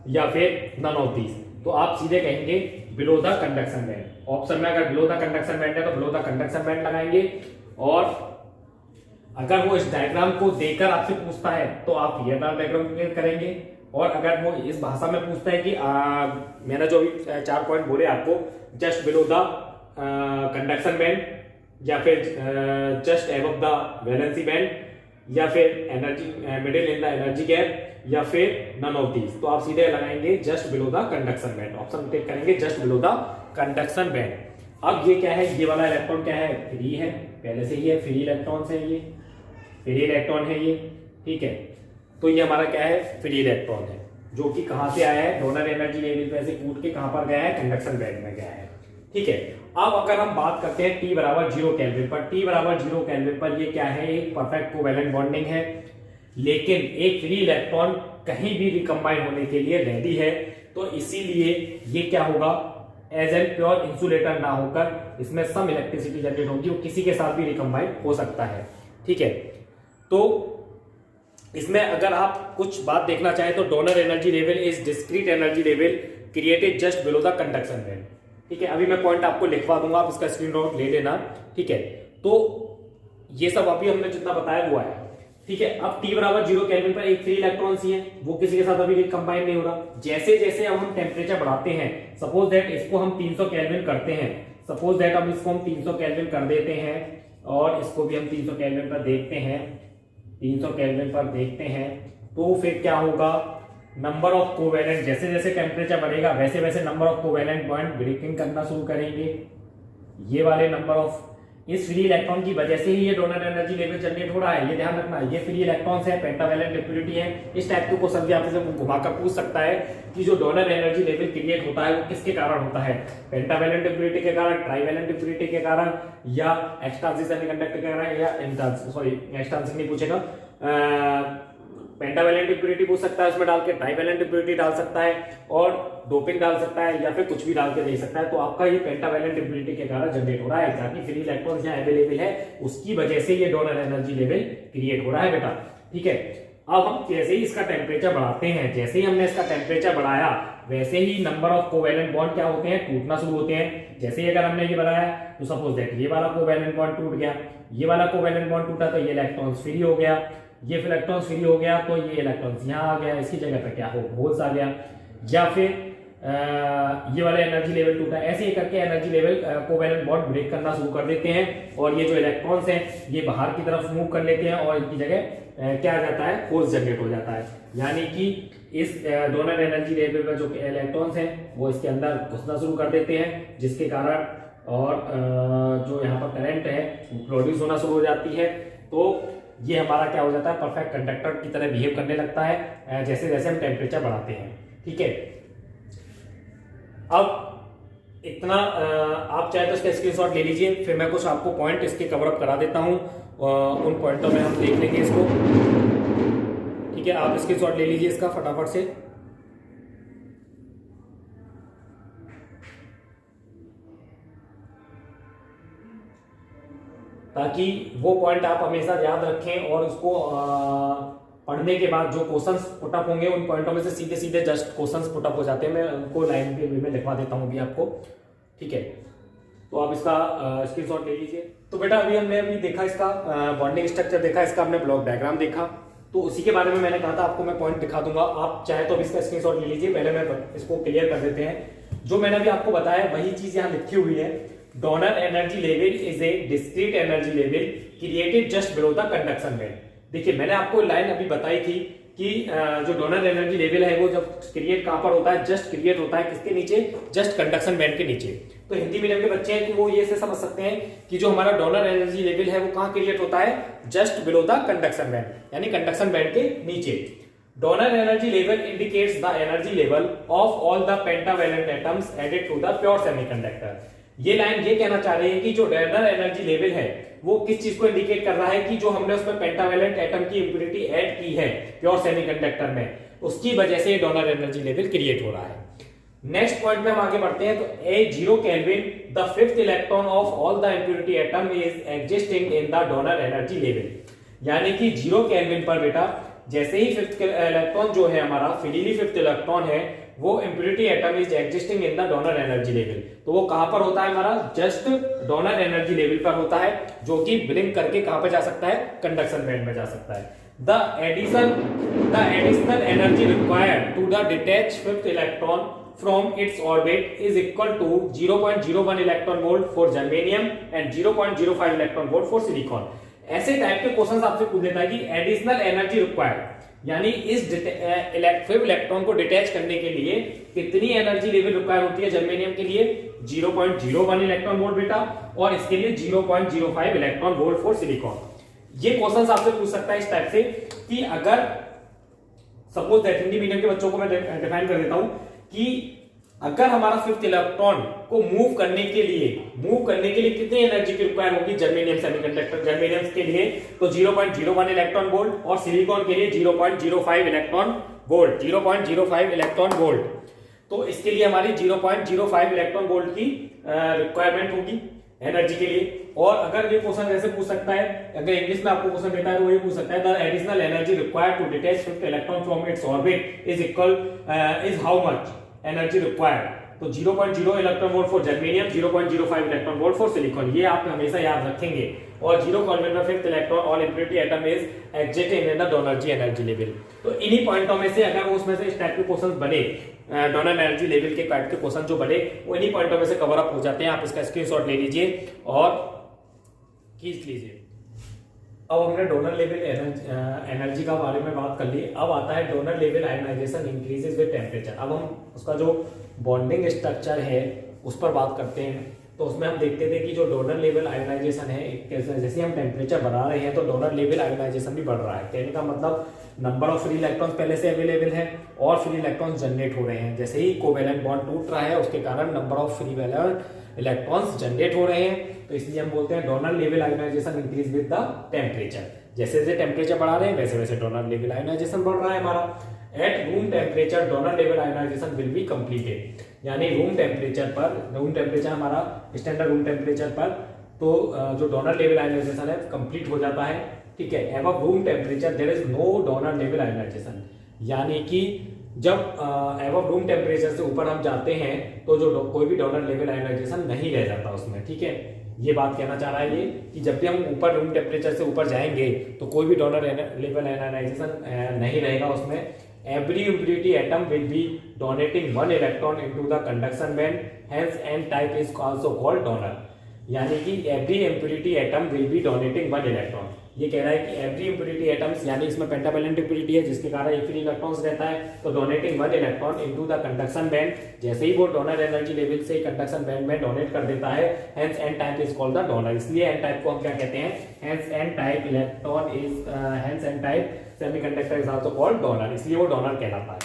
A: या फिर नन ऑफ दीज। तो आप सीधे कहेंगे below the conduction band. Option में अगर बिलो द कंडक्शन बैंड है तो बिलो द कंडक्शन बैंड लगाएंगे। और अगर वो इस डायग्राम को देखकर आपसे पूछता है तो आप ये डायग्राम क्लियर करेंगे। और अगर वो इस भाषा में पूछता है कि मैंने जो अभी 4 पॉइंट बोले आपको, just below the conduction band या फिर just above the valency band या फिर energy middle in the energy gap या फिर नन ऑफ दीज, तो आप सीधे लगाएंगे just below the conduction band. Option tick करेंगे just below the conduction band. अब ये क्या है, ये वाला इलेक्ट्रॉन क्या है, फ्री है, पहले से ही है, फ्री इलेक्ट्रॉन है, ये फ्री इलेक्ट्रॉन है ये, ठीक है। तो ये हमारा क्या है, फ्री इलेक्ट्रॉन है जो कि कहां से आया है, डोनर एनर्जी लेवल पे से कूद के कहां पर गया है, कंडक्शन बैंड में गया है, ठीक है। अब अगर हम बात करते हैं T बराबर 0 केल्विन पर, T बराबर 0 केल्विन पर ये क्या है, एक परफेक्ट कोवैलेंट बॉन्डिंग है, लेकिन एक फ्री इलेक्ट्रॉन कहीं भी रिकम्बाइन होने के लिए रेडी है। तो इसीलिए ये क्या होगा, एज एन प्योर इंसुलेटर ना होकर इसमें सम इलेक्ट्रिसिटी जनरेट होगी, वो किसी के साथ भी रिकम्बाइन हो सकता है, ठीक है। तो इसमें अगर आप कुछ बात देखना चाहें तो donor energy level is discrete energy level created just below the conduction band, ठीक है। अभी मैं पॉइंट आपको लिखवा दूंगा, आप इसका स्क्रीनशॉट ले लेना, ठीक है। तो ये सब अभी हमने जितना बताया वो है, ठीक है। अब T बराबर 0 केल्विन पर एक फ्री इलेक्ट्रॉन सी है, वो किसी के साथ अभी कंबाइन नहीं हो रहा। जैसे जैसे अब हम टेम्परेचर बढ़ाते हैं, सपोज दैट इसको हम 300 केल्विन करते हैं, सपोज दैट अब इसको हम 300 केल्विन कर देते हैं और इसको भी हम 300 केल्विन पर देखते हैं, 300 केल्विन पर देखते हैं, तो फिर क्या होगा, नंबर ऑफ कोवैलेंट, जैसे जैसे टेम्परेचर बढ़ेगा वैसे वैसे number of covalent bond breaking करना शुरू करेंगे। ये वाले नंबर ऑफ, इस फ्री इलेक्ट्रॉन की वजह से ही ये डोनर एनर्जी लेवल जनरेट हो रहा है, ये ध्यान रखना। ये फ्री इलेक्ट्रॉन्स है, पेंटावैलेंट इम्प्योरिटी है। इस टाइप के क्वेश्चन भी आपसे घुमाकर पूछ सकता है कि जो डोनर एनर्जी लेवल क्रिएट होता है वो किसके कारण होता है, पेंटावैलेंट इम्प्योरिटी के कारण, ट्राइवैलेंट इम्प्योरिटी के कारण या एक्सट्रांसिक सेमीकंडक्टर के कारण, या एक्सट्रांसिक नहीं पूछेगा, पेंटावेलेंट इम्प्योरिटी पूछ सकता है उसमें डाल के, ट्राइवेलेंट इम्प्योरिटी डाल सकता है और डोपिंग डाल सकता है या फिर कुछ भी डाल के दे सकता है। तो आपका ये पेंटावेलेंट इम्प्योरिटी के कारण जनरेट हो रहा है, ताकि फ्री इलेक्ट्रॉन्स यहाँ अवेलेबल है उसकी वजह से ये डोनर एनर्जी लेवल क्रिएट हो रहा है बेटा। ठीक है, अब हम जैसे ही इसका टेम्परेचर बढ़ाते हैं, जैसे ही हमने इसका टेम्परेचर बढ़ाया वैसे ही नंबर ऑफ कोवेलेंट बॉन्ड क्या होते हैं, टूटना शुरू होते हैं। जैसे ही अगर हमने ये बनाया तो सपोज दैट ये वाला कोवेलेंट बॉन्ड टूट गया, ये वाला कोवेलेंट बॉन्ड टूटा तो ये इलेक्ट्रॉन्स फ्री हो गया, ये इलेक्ट्रॉन्स फ्री हो गया तो ये इलेक्ट्रॉन्स यहाँ आ गया, इसकी जगह पे क्या हो होल्स आ गया, या फिर ये वाला एनर्जी लेवल टूटा। ऐसे ही करके energy level covalent bond break करना शुरू कर देते हैं और ये जो इलेक्ट्रॉन्स हैं ये बाहर की तरफ मूव कर लेते हैं और इनकी जगह क्या आ जाता है, होल्स जनरेट हो जाता है। यानी कि इस डोनर एनर्जी लेवल में जो इलेक्ट्रॉन्स हैं वो इसके अंदर घुसना शुरू कर देते हैं, जिसके कारण और जो यहाँ पर करंट है वो प्रोड्यूस होना शुरू हो जाती है। तो ये हमारा क्या हो जाता है, परफेक्ट कंडक्टर की तरह बिहेव करने लगता है जैसे जैसे हम टेम्परेचर बढ़ाते हैं। ठीक है, अब इतना आप चाहे तो इसका स्क्रीनशॉट ले लीजिए, फिर मैं कुछ आपको पॉइंट इसके कवर अप करा देता हूं, उन पॉइंटों में हम देख लेंगे इसको। ठीक है, आप स्क्रीनशॉट ले लीजिए इसका फटाफट से। ताकि वो पॉइंट आप हमेशा याद रखें और उसको पढ़ने के बाद जो क्वेश्चंस पुटअप होंगे उन पॉइंटों में से सीधे सीधे जस्ट क्वेश्चंस पुटअप हो जाते हैं। मैं उनको लाइन के वे में लिखवा देता हूं अभी आपको। ठीक है, तो आप इसका स्क्रीनशॉट ले लीजिए। तो बेटा अभी हमने देखा इसका बॉन्डिंग स्ट्रक्चर देखा, इसका हमने ब्लॉक डायग्राम देखा, तो उसी के बारे में मैंने कहा था आपको मैं पॉइंट दिखा दूंगा। आप चाहे तो अभी इसका स्क्रीनशॉट ले लीजिए। पहले मैं इसको क्लियर कर देते हैं। जो मैंने अभी आपको बताया वही चीज यहाँ लिखी हुई है। Donor energy level is a discrete energy level created just below the conduction band. देखिए मैंने आपको लाइन अभी बताई थी कि जो डोनर एनर्जी लेवल है वो जब क्रिएट कहां पर होता है, जस्ट क्रिएट होता है किसके नीचे, जस्ट कंडक्शन बैंड के नीचे। तो हिंदी मीडियम के बच्चे हैं कि वो ये से समझ सकते हैं कि जो हमारा डोनर एनर्जी लेवल है वो कहां क्रिएट होता है, just below the conduction band, यानी कंडक्शन बैंड के नीचे। Donor energy level indicates the energy level of all the pentavalent atoms added to the pure semiconductor. ये लाइन ये कहना चाह रही है कि जो डोनर एनर्जी लेवल है वो किस चीज को इंडिकेट कर रहा है कि जो हमने उसमें पेंटावेलेंट एटम की इंप्योरिटी ऐड की है प्योर सेमीकंडक्टर में, उसकी वजह से डोनर एनर्जी लेवल क्रिएट हो रहा है। नेक्स्ट पॉइंट में हम आगे बढ़ते हैं। तो ए 0 kelvin the fifth electron of all the impurity atom is existing in the donor energy level. यानी कि 0 केल्विन पर बेटा जैसे ही फिफ्थ इलेक्ट्रॉन जो है हमारा फ्रीली फिफ्थ इलेक्ट्रॉन है वो impurity atom is existing in the donor energy level. तो वो कहां पर होता है हमारा, जस्ट डोनर एनर्जी लेवल पर होता है, जो कि ब्लिंक करके कहां पर जा सकता है, कंडक्शन बैंड में जा सकता है। The additional energy required to the detach fifth electron from its orbit is equal to 0.01 electron volt for germanium and 0.05 electron volt for silicon. ऐसे टाइप के क्वेश्चंस आपसे पूछ लेता है कि एडिशनल एनर्जी रिक्वायर्ड, यानी इस फिफ्थ इलेक्ट्रॉन को डिटैच करने के लिए कितनी एनर्जी लेवल रिक्वायर होती है जर्मेनियम के लिए, 0.01 इलेक्ट्रॉन वोल्ट बेटा, और इसके लिए 0.05 इलेक्ट्रॉन वोल्ट फॉर सिलिकॉन। ये क्वेश्चंस आपसे पूछ सकता है इस टाइप से कि अगर सपोज दैट, हिंदी मीडियम के बच्चों को मैं डिफाइन कर देता हूं कि अगर हमारा फिफ्थ इलेक्ट्रॉन को मूव करने के लिए कितनी एनर्जी की रिक्वायर होगी जर्मेनियम सेमीकंडक्टर, जर्मेनियम के लिए तो 0.01 इलेक्ट्रॉन वोल्ट और सिलिकॉन के लिए 0.05 इलेक्ट्रॉन वोल्ट, 0.05 इलेक्ट्रॉन वोल्ट। तो इसके लिए हमारी 0.05 इलेक्ट्रॉन वोल्ट की रिक्वायरमेंट होगी एनर्जी के लिए। और अगर ये क्वेश्चन ऐसे पूछ सकता है, अगर इंग्लिश में आपको क्वेश्चन देता है तो ये पूछ सकता है the additional energy required to detach fifth electron from its orbit is equal is how much energy required. तो 0.0 electron volt for germanium, 0.05 electron volt for silicon, ये आप हमेशा याद रखेंगे। और 0 केल्विन में fifth electron all impurity atom is existing in the donor energy level. तो इन्हीं पॉइंटों में से अगर उसमें से इस टाइप के क्वेश्चंस बने, डोनर एनर्जी लेवल के टाइप के क्वेश्चन जो बने वो इन्हीं पॉइंटों में से कवर अप हो जाते हैं। आप इसका स्क्रीनशॉट ले लीजिए और खींच लीजिए। अब हमने डोनर लेवल एनर्जी का बारे में बात कर ली। अब आता है donor level ionization increases with temperature. अब हम उसका जो बॉन्डिंग स्ट्रक्चर है उस पर बात करते हैं। तो उसमें हम देखते थे कि जो डोनर लेवल आयोनाइजेशन है, जैसे हम टेम्परेचर बढ़ा रहे हैं तो डोनर लेवल आयोनाइजेशन भी बढ़ रहा है। कहने का मतलब नंबर ऑफ फ्री इलेक्ट्रॉन्स पहले से अवेलेबल है और फ्री इलेक्ट्रॉन्स जनरेट हो रहे हैं। जैसे ही कोवेलेंट बॉन्ड टूट रहा है उसके कारण number of free electrons generate हो रहे हैं, तो इसलिए हम बोलते हैं donor level ionization increase with the temperature. जैसे जैसे टेम्परेचर बढ़ा रहे हैं वैसे वैसे डोनर लेवल आयोनाइजेशन बढ़ रहा है हमारा। At room temperature donor level ionization will be completed, यानी रूम टेम्परेचर हमारा स्टैंडर्ड रूम टेम्परेचर पर तो जो डोनर लेवल आयोनाइजेशन है कंप्लीट हो जाता है। ठीक है, above room temperature there is no donor level ionization, यानी कि जब एबव रूम टेम्परेचर से ऊपर हम जाते हैं तो जो कोई भी डोनर लेवल आयोनाइजेशन नहीं रह जाता उसमें। ठीक है, ये बात कहना चाह रहा है ये कि जब भी हम ऊपर रूम टेम्परेचर से ऊपर जाएंगे तो कोई भी डोनर लेवल आयोनाइजेशन नहीं रहेगा उसमें। Every impurity atom will be donating one electron into the conduction band, hence N type is also called donor, यानी कि every impurity atom will be donating one electron. ये कह रहा है कि एवरी इम्प्योरिटी एटम्स, यानी इसमें पेंटावैलेंट इम्प्योरिटी है जिसके कारण एक फ्री इलेक्ट्रॉन्स रहता है, तो donating one electron into the conduction band, जैसे ही वो डोनर एनर्जी लेवल से कंडक्शन बैंड में डोनेट कर देता है, hence N type is called the donor. इसलिए एन टाइप को हम क्या कहते हैं, hence N type electron is hence N type semiconductor is also called donor, इसलिए वो डोनर कहलाता है।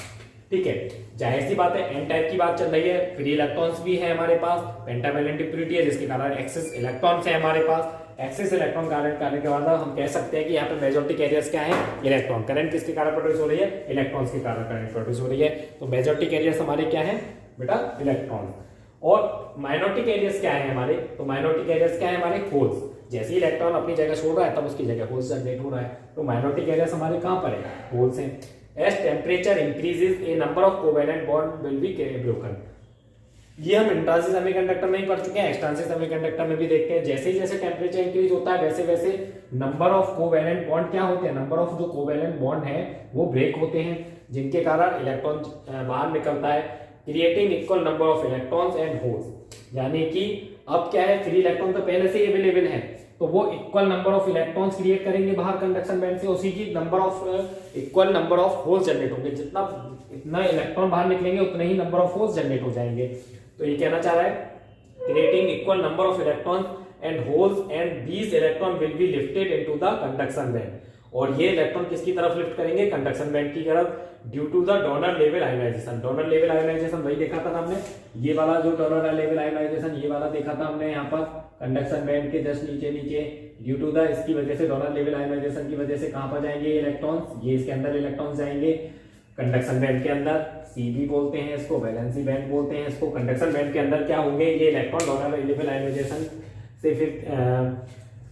A: ठीक है, जाहिर सी बात है एन टाइप की बात चल रही है, फ्री इलेक्ट्रॉन्स भी है हमारे पास, पेंटावैलेंट इम्प्योरिटी है जिसके कारण एक्सेस इलेक्ट्रॉन्स है हमारे पास। एक्सेस इलेक्ट्रॉन करने के बाद हम कह सकते हैं कि यहाँ पे मेजॉरिटी कैरियर्स क्या है, इलेक्ट्रॉन। करंट किसके कारण प्रोड्यूस हो रही है, इलेक्ट्रॉन्स के कारण करंट प्रोड्यूस हो रही है, तो मेजॉरिटी कैरियर्स हमारे क्या है बेटा, इलेक्ट्रॉन। और माइनॉरिटी कैरियर्स क्या है हमारे, तो माइनॉरिटी कैरियर्स क्या है हमारे, होल्स। जैसे ही इलेक्ट्रॉन अपनी जगह छोड़ रहा है तब उसकी जगह होल्स जनरेट हो रहा है, तो माइनॉरिटी कैरियर्स हमारे कहां पर है, होल्स हैं। As temperature increases a number of covalent bond will be broken. ये हम इंट्रांसिस सेमीकंडक्टर में ही पढ़ चुके हैं, एक्सट्रांसिस सेमीकंडक्टर में भी देखते हैं। जैसे ही जैसे टेम्परेचर इंक्रीज होता है वैसे वैसे नंबर ऑफ कोवैलेंट बॉन्ड क्या होते हैं, नंबर ऑफ जो कोवैलेंट बॉन्ड है वो ब्रेक होते हैं, जिनके कारण इलेक्ट्रॉन बाहर निकलता है, creating equal number of electrons and holes. यानी कि अब क्या है, फ्री इलेक्ट्रॉन तो पहले से ही अवेलेबल है, तो वो equal number of electrons create करेंगे बाहर कंडक्शन बैंड से, उसी की number of equal number of holes generate होंगे। इतना इलेक्ट्रॉन बाहर निकलेंगे उतने ही नंबर ऑफ होल्स जनरेट हो जाएंगे। तो ये कहना चाह रहा है, creating equal number of electron and holes and these electron will be lifted into the conduction band. और ये इलेक्ट्रॉन किसकी तरफ लिफ्ट करेंगे, कंडक्शन बैंड की तरफ, due to the donor level ionization. Donor level ionization वही देखा था हमने, ये वाला जो डोनर लेवल आयोनाइजेशन ये वाला देखा था हमने यहाँ पर कंडक्शन बैंड के जस्ट नीचे नीचे, ड्यू टू द इसकी वजह से डोनर लेवल आयोनाइजेशन की वजह से कहां पर जाएंगे इलेक्ट्रॉन्स, ये इसके अंदर इलेक्ट्रॉन्स जाएंगे कंडक्शन बैंड के अंदर, सीबी बोलते हैं इसको, वैलेंसी बैंड बोलते हैं इसको। कंडक्शन बैंड के अंदर क्या होंगे, ये इलेक्ट्रॉन डोनर लेवल आयोनाइजेशन से फिर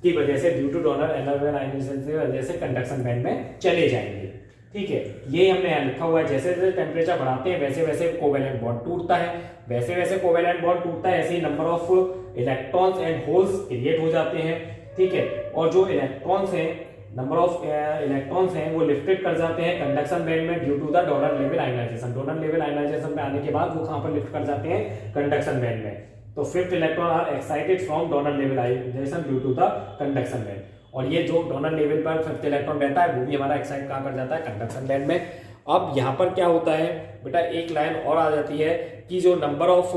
A: की वजह से, due to donor level ionization की वजह से कंडक्शन बैंड में चले जाएंगे। ठीक है, ये हमने यहाँ लिखा हुआ है, जैसे जैसे टेम्परेचर बढ़ाते हैं वैसे वैसे कोवैलेंट बॉन्ड टूटता है, वैसे वैसे कोवैलेंट बॉन्ड टूटता है, ऐसे ही number of electrons and holes create हो जाते हैं। ठीक है, और जो इलेक्ट्रॉन्स हैं, नंबर ऑफ इलेक्ट्रॉन्स हैं वो लिफ्टेड कर जाते हैं कंडक्शन बैंड में, due to the donor level ionization. Donor level ionization में आने के बाद वो कहां पर लिफ्ट कर जाते हैं, कंडक्शन बैंड में। तो fifth electron are excited from donor level ionization due to the conduction band. और ये जो डोनर लेवल पर फिफ्थ इलेक्ट्रॉन रहता है वो भी हमारा एक्साइट कहां कर जाता है, कंडक्शन बैंड में। अब यहाँ पर क्या होता है बेटा, एक लाइन और आ जाती है कि जो नंबर ऑफ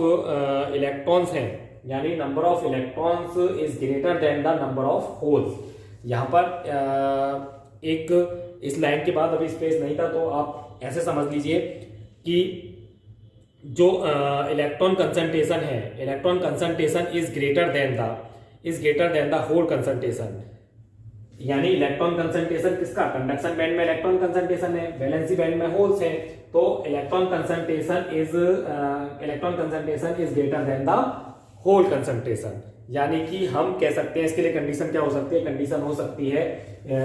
A: इलेक्ट्रॉन्स हैं, यानी number of electrons is greater than the number of holes. यहाँ पर एक इस लाइन के बाद अभी स्पेस नहीं था, तो आप ऐसे समझ लीजिए कि जो इलेक्ट्रॉन कंसंट्रेशन है, electron concentration is greater than the hole concentration. यानी इलेक्ट्रॉन कंसंट्रेशन किसका, कंडक्शन बैंड में इलेक्ट्रॉन कंसंट्रेशन है, वैलेंसी बैंड में होल्स है, तो electron concentration is greater than the hole concentration. यानी कि हम कह सकते हैं, इसके लिए कंडीशन क्या हो सकती है, कंडीशन हो सकती है,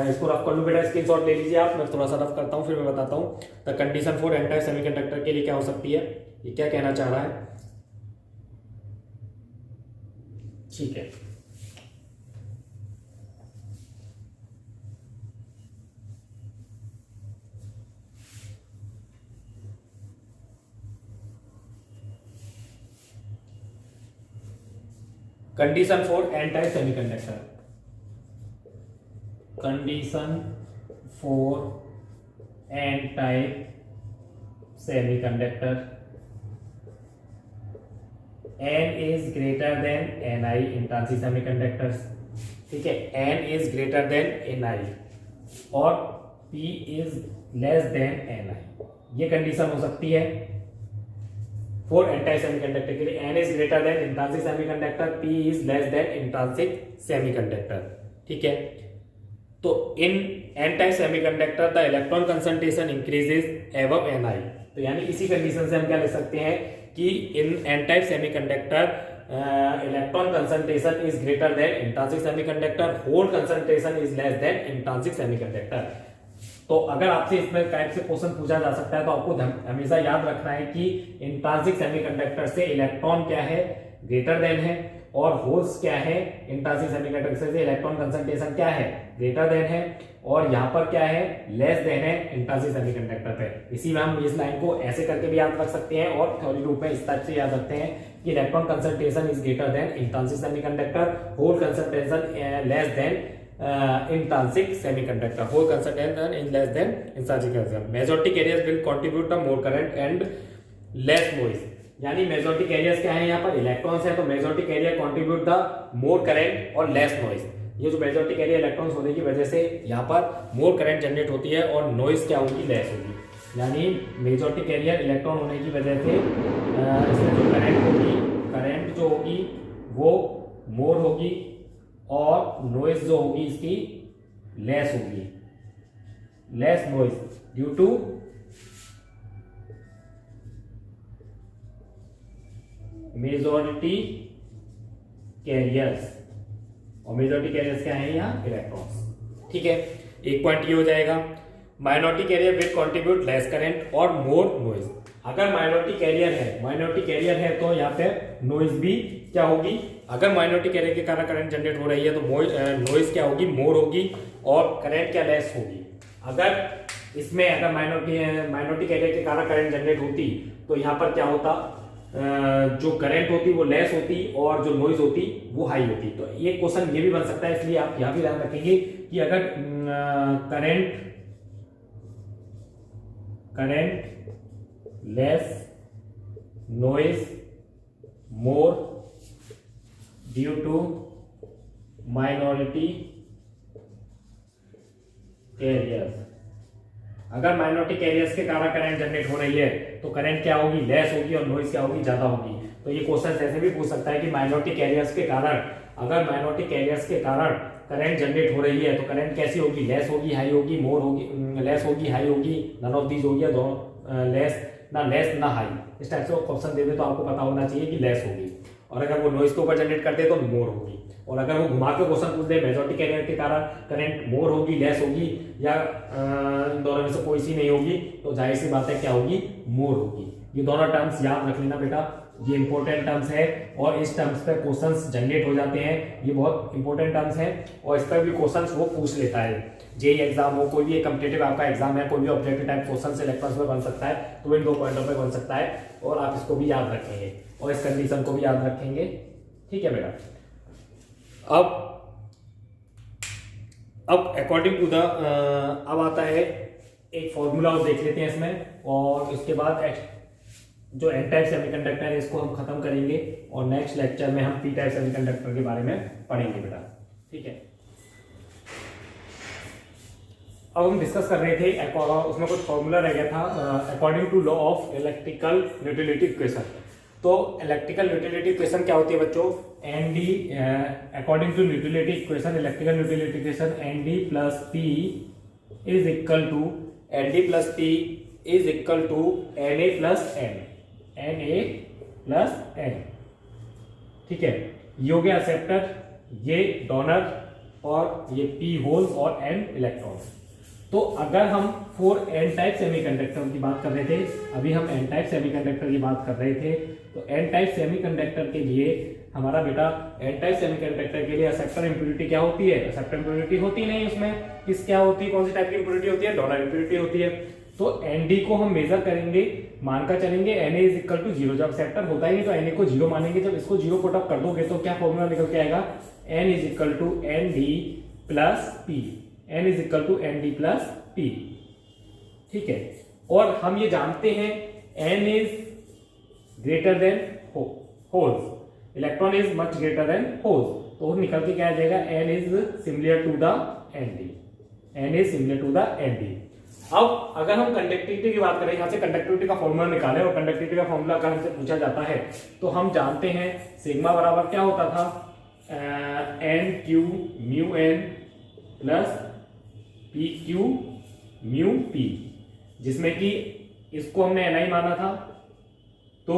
A: इसको रफ कर लूं बेटा, स्क्रीनशॉट ले लीजिए आप, मैं थोड़ा सा रफ करता हूं फिर मैं बताता हूं। The condition for N type semiconductor के लिए क्या हो सकती है, ये क्या कहना चाह रहा है। ठीक है, condition for N type semiconductor, condition for N type semiconductor, n is greater than ni intrinsic semiconductors. ठीक है, n is greater than ni और p is less than ni, ये कंडीशन हो सकती है फॉर एंटाई सेमीकंडक्टर के लिए। n is greater than intrinsic semiconductor, p is less than intrinsic semiconductor. ठीक है, तो in N type semiconductor the electron concentration increases above N आई। तो यानी इसी कंडीशन से हम क्या लिख सकते हैं कि in N type semiconductor electron concentration is greater than intrinsic semiconductor, hole concentration is less than intrinsic semiconductor. तो अगर आपसे इसमें टाइप से क्वेश्चन पूछा जा सकता है तो आपको हमेशा याद रखना है कि इंट्रिंसिक सेमीकंडक्टर से इलेक्ट्रॉन क्या है, ग्रेटर देन है, और होल्स क्या है, इंट्रिंसिक सेमीकंडक्टर से इलेक्ट्रॉन कंसंट्रेशन क्या है, ग्रेटर देन है, और यहाँ पर क्या है, लेस देन है इंट्रिंसिक सेमीकंडक्टर पे। इसी में हम इस लाइन को ऐसे करके भी याद रख सकते हैं और थ्योरी रूप में इस टाइप से याद रखते हैं कि electron concentration is greater than intrinsic semiconductor, hole concentration less than intrinsic semiconductor, hole concentration is less than intrinsic semiconductor. Majority carriers will contribute the more current and less noise. यानी majority carriers क्या है, यहाँ पर electrons है, तो majority carrier contribute the more current और less noise. ये जो मेजॉरिटी कैरियर इलेक्ट्रॉन्स होने की वजह से यहाँ पर मोर करंट जनरेट होती है और नॉइज क्या होगी, लेस होगी। यानी मेजॉरिटी कैरियर इलेक्ट्रॉन होने की वजह से इसमें जो करंट होगी, करंट जो होगी वो मोर होगी और नॉइज जो होगी इसकी लेस होगी, less noise due to majority carriers. और मेजॉरिटी कैरियर्स क्या है यहाँ, इलेक्ट्रॉन्स। ठीक है, एक पॉइंट ये हो जाएगा। Minority carrier will contribute less current और मोर नॉइज। अगर माइनॉरिटी कैरियर है तो यहाँ पे नॉइज भी क्या होगी, अगर माइनॉरिटी कैरियर के कारण करंट जनरेट हो रही है तो नॉइज क्या होगी, मोर होगी, और करंट क्या, लेस होगी। अगर इसमें अगर माइनॉरिटी कैरियर के कारण करंट जनरेट होती तो यहाँ पर क्या होता, जो करंट होती वो लेस होती और जो नॉइज होती वो हाई होती। तो ये क्वेश्चन ये भी बन सकता है, इसलिए आप यहां भी ध्यान रखेंगे कि अगर current less, noise more due to minority carriers. अगर माइनॉरिटी कैरियर्स के कारण करंट जनरेट हो रही है तो करंट क्या होगी, लेस होगी, और नॉइज क्या होगी, ज्यादा होगी। तो ये क्वेश्चन ऐसे भी पूछ सकता है कि माइनॉरिटी कैरियर्स के कारण, अगर माइनॉरिटी कैरियर्स के कारण करंट जनरेट हो रही है तो करंट कैसी होगी, लेस होगी, हाई होगी, मोर होगी, लेस होगी, हाई होगी, नन ऑफ दीज होगी, दोनों लेस ना हाई। इस टाइप से क्वेश्चन दे दे तो आपको पता होना चाहिए कि लेस होगी, और अगर वो नॉइज के ऊपर जनरेट करते तो मोर होगी। और अगर वो घुमा के क्वेश्चन पूछ दे मेजॉरिटी कैरियर के कारण करंट मोर होगी, लेस होगी, या इन दोनों में से कोई सी नहीं होगी, तो जाहिर सी बात है क्या होगी, मोर होगी। ये दोनों टर्म्स याद रख लेना बेटा, ये इंपॉर्टेंट टर्म्स है और इस टर्म्स पे क्वेश्चंस जनरेट हो जाते हैं। ये बहुत इंपॉर्टेंट टर्म्स हैं और इस पर भी क्वेश्चंस वो पूछ लेता है। जेईई एग्जाम हो, कोई भी कॉम्पिटिटिव आपका एग्जाम है, कोई भी ऑब्जेक्टिव टाइप क्वेश्चन इलेक्ट्रॉन्स में बन सकता है, तो इन 2 पॉइंटों पे बन सकता है और आप इसको भी याद रखेंगे और इस कंडीशन को भी याद रखेंगे। ठीक है बेटा। अब अकॉर्डिंग टू द अब आता है एक फॉर्मूला और देख लेते हैं इसमें, और उसके बाद जो एन टाइप सेमीकंडक्टर है इसको हम खत्म करेंगे और नेक्स्ट लेक्चर में हम पी टाइप सेमीकंडक्टर के बारे में पढ़ेंगे बेटा। ठीक है, अब हम डिस्कस कर रहे थे उसमें कुछ फॉर्मूला रह गया था according to law of electrical neutrality equation. तो इलेक्ट्रिकल न्यूट्रलिटी इक्वेशन क्या होती है बच्चों, N D according to neutrality equation, electrical neutrality equation N D plus P is equal to N D plus P is equal to N A plus N, N A plus N. ठीक है, ये हो गया acceptor, ये donor, और ये P holes और N electrons. तो अगर हम फॉर एन टाइप सेमीकंडक्टर की बात कर रहे थे, अभी हम एन टाइप सेमीकंडक्टर की बात कर रहे थे, तो एन टाइप सेमीकंडक्टर के लिए हमारा बेटा एन टाइप सेमीकंडक्टर के लिए एक्सेप्टर इंप्योरिटी क्या होती है, एक्सेप्टर इंप्योरिटी होती नहीं, उसमें किस क्या होती है, कौन सी टाइप की इंप्योरिटी होती है, डोनर इंप्योरिटी होती है। तो एन डी को हम मेजर करेंगे, मानकर चलेंगे N A is equal to 0। जब एक्सेप्टर होता ही नहीं तो एन ए को 0 मानेंगे, जब इसको 0 पुट अप कर दोगे तो क्या फॉर्मूला निकल के आएगा, N is equal to N D plus P, N is equal to N D plus P. ठीक है, और हम ये जानते हैं N is greater than holes, electron is much greater than holes, तो निकल के क्या आ जाएगा, N is similar to the N D, N is similar to the N D. अब अगर हम कंडक्टिविटी की बात करें, यहां से कंडक्टिविटी का फॉर्मूला निकालें, और कंडक्टिविटी का फॉर्मूला अगर हमसे पूछा जाता है तो हम जानते हैं सिग्मा बराबर क्या होता था, N Q mu N plus P Q mu P, जिसमें कि इसको हमने Ni माना था, तो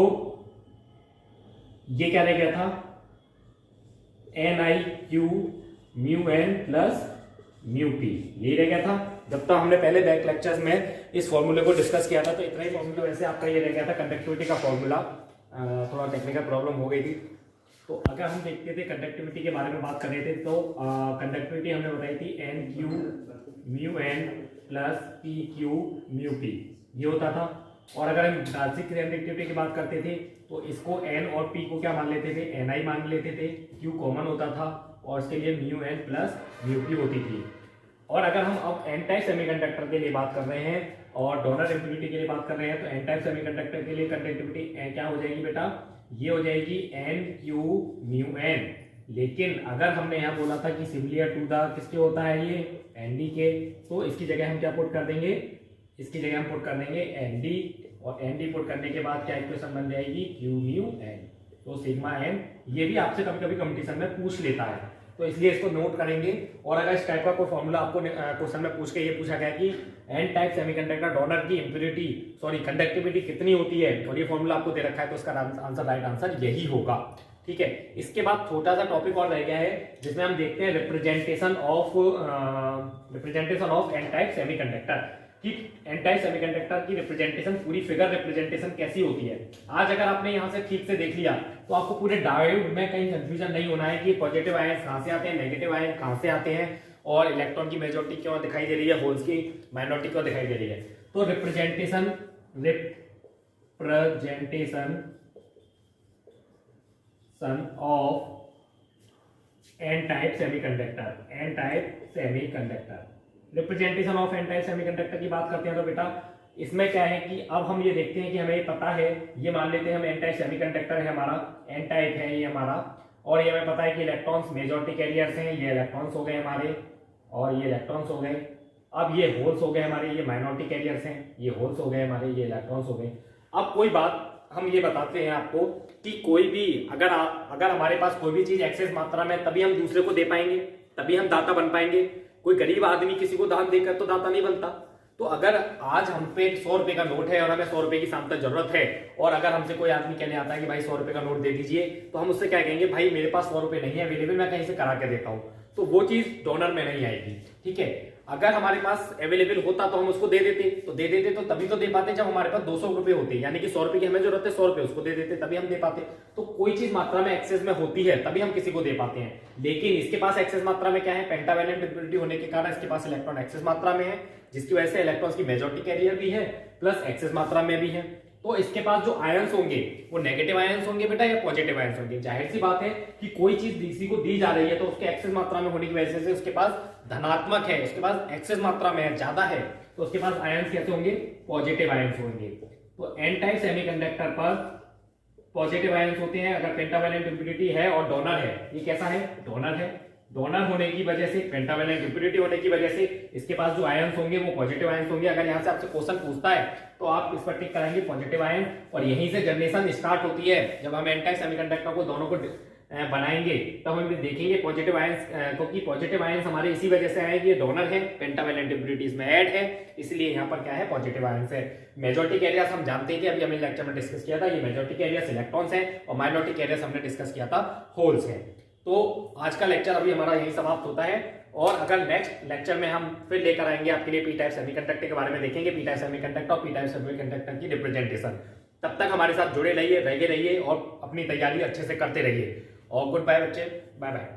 A: ये क्या रह गया था, Ni Q mu N plus mu P, यही रह गया था। जब तक हमने पहले बैक लेक्चर्स में इस फॉर्मूले को डिस्कस किया था तो इतना ही फॉर्मूला वैसे आपका ये रह गया था कंडक्टिविटी का फॉर्मूला, थोड़ा टेक्निकल प्रॉब्लम हो गई थी। तो अगर हम देखते थे कंडक्टिविटी के बारे में बात कर रहे थे तो कंडक्टिविटी हमने बताई थी N Q mu N plus P Q mu P, ये होता था। और अगर हम डार्सी कंडक्टिविटी की बात करते थे तो इसको एन और पी को क्या मान लेते थे, एन आई मान लेते थे, क्यू कॉमन होता था और इसके लिए mu N plus mu P होती थी। और अगर हम अब एन टाइप सेमीकंडक्टर के लिए बात कर रहे हैं और डोनर इम्प्यूरिटी के लिए बात कर रहे हैं तो एन टाइप सेमीकंडक्टर के लिए कंडक्टिविटी क्या हो जाएगी बेटा, ये हो जाएगी एन क्यू म्यू एन। लेकिन अगर हमने यहाँ बोला था कि सिमिलर टू द किसके होता है ये एन डी के, तो इसकी जगह हम क्या पुट कर देंगे, इसकी जगह हम पुट कर देंगे एन डी, और एन डी पुट करने के बाद क्या इक्वेशन बन जाएगी क्यू म्यू एन। तो सिग्मा एन, ये भी आपसे कभी कभी कंपटीशन में पूछ लेता है तो इसलिए इसको नोट करेंगे। और अगर इस टाइप का कोई फॉर्मूला आपको क्वेश्चन में पूछ के ये पूछा गया कि एन टाइप सेमीकंडक्टर डोनर की इम्प्यूरिटी कंडक्टिविटी कितनी होती है और ये फॉर्मूला आपको दे रखा है तो इसका आंसर राइट आंसर यही होगा। ठीक है, इसके बाद छोटा सा टॉपिक और रह गया है जिसमें हम देखते हैं representation of N type semiconductor कि एन टाइप सेमीकंडक्टर की रिप्रेजेंटेशन, पूरी फिगर रिप्रेजेंटेशन कैसी होती है। आज अगर आपने यहाँ से ठीक से देख लिया तो आपको पूरे डायोड में कहीं कंफ्यूजन नहीं होना है कि पॉजिटिव आयन कहाँ से आते हैं, नेगेटिव आयन कहाँ से आते हैं और इलेक्ट्रॉन की मेजॉरिटी क्यों दिखाई दे रही है, होल्स की माइनॉरिटी क्यों दिखाई दे रही है। तो representation of N type semiconductor, representation of N type semiconductor की बात करते हैं तो बेटा इसमें क्या है कि अब हम ये देखते हैं कि हमें पता है, ये मान लेते हैं हम एन टाइप सेमीकंडक्टर है हमारा, एन टाइप है ये हमारा, और ये हमें पता है कि इलेक्ट्रॉन्स मेजॉरिटी कैरियर्स हैं, ये इलेक्ट्रॉन्स हो गए हमारे और ये इलेक्ट्रॉन्स हो गए। अब ये होल्स हो गए हमारे, ये माइनॉरिटी कैरियर्स हैं, ये होल्स हो गए हमारे, ये इलेक्ट्रॉन्स हो गए। अब कोई बात हम ये बताते हैं आपको कि कोई भी अगर हमारे पास कोई भी चीज एक्सेस मात्रा में, तभी हम दूसरे को दे पाएंगे, तभी हम दाता बन पाएंगे। कोई गरीब आदमी किसी को दान देकर तो दाता नहीं बनता। तो अगर आज हम पे 100 रुपए का नोट है और हमें 100 रुपए की शाम तक जरूरत है और अगर हमसे कोई आदमी कहने आता है कि भाई 100 रुपए का नोट दे दीजिए, तो हम उससे क्या कहेंगे, भाई मेरे पास 100 रुपए नहीं है अवेलेबल, मैं कहीं से करा के देता हूं। तो वो चीज डोनर में नहीं आएगी। ठीक है, अगर हमारे पास अवेलेबल होता तो हम उसको दे देते, तो तभी तो दे पाते जब हमारे पास 200 रुपए होते, यानी कि 100 रुपए की हमें जरूरत है, 100 रुपए उसको दे देते तभी हम दे पाते। तो कोई चीज मात्रा में एक्सेस में होती है तभी हम किसी को दे पाते हैं। लेकिन इसके पास एक्सेस मात्रा में क्या है, पेंटावैलेंट इम्प्यूरिटी होने के कारण इसके पास इलेक्ट्रॉन एक्सेस मात्रा में है, जिसकी वजह से इलेक्ट्रॉन्स की मेजॉरिटी कैरियर भी है प्लस एक्सेस मात्रा में भी है। तो इसके पास जो आयंस होंगे वो नेगेटिव आयंस होंगे बेटा या पॉजिटिव आयंस होंगे। जाहिर सी बात है कि कोई चीज किसी को दी जा रही है तो उसके एक्सेस मात्रा में होने की वजह से उसके पास धनात्मक है, उसके पास एक्सेस मात्रा में है, ज्यादा है, तो उसके पास आयंस कैसे होंगे, पॉजिटिव आयंस होंगे। तो एन टाइप सेमीकंडक्टर पर पॉजिटिव आयंस होते हैं अगर पेंटावैलेंट इम्प्यूरिटी है और डोनर है। ये कैसा है, डोनर है। डोनर होने की वजह से, पेंटावैलेंट इम्प्यूरिटी होने की वजह से इसके पास जो आयंस होंगे वो पॉजिटिव आयंस होंगे। अगर यहाँ से आपसे क्वेश्चन पूछता है तो आप इस पर टिक कराएंगे पॉजिटिव आयन, और यहीं से जनरेशन स्टार्ट होती है। जब हम एन टाइप सेमीकंडक्टर को दोनों को बनाएंगे तब हम देखेंगे पॉजिटिव आयंस, क्योंकि पॉजिटिव आयंस हमारे इसी वजह से आए कि ये डोनर है, पेंटावैलेंट इम्प्यूरिटी इसमें ऐड है, इसलिए यहाँ पर क्या है, पॉजिटिव आयंस है। मेजॉरिटी कैरियर्स हम जानते थे, अभी हमने लेक्चर में डिस्कस किया था, ये मेजॉरिटी कैरियर्स इलेक्ट्रॉन्स हैं और माइनॉरिटी कैरियर्स हमने डिस्कस किया था होल्स हैं। तो आज का लेक्चर अभी हमारा यही समाप्त होता है, और अगर नेक्स्ट लेक्चर में हम फिर लेकर आएंगे आपके लिए पी टाइप सेमीकंडक्टर के बारे में देखेंगे, पी टाइप सेमीकंडक्टर और पी टाइप सेमीकंडक्टर की रिप्रेजेंटेशन। तब तक हमारे साथ जुड़े रहिए और अपनी तैयारी अच्छे से करते रहिए। और गुड बाय बच्चे, बाय बाय।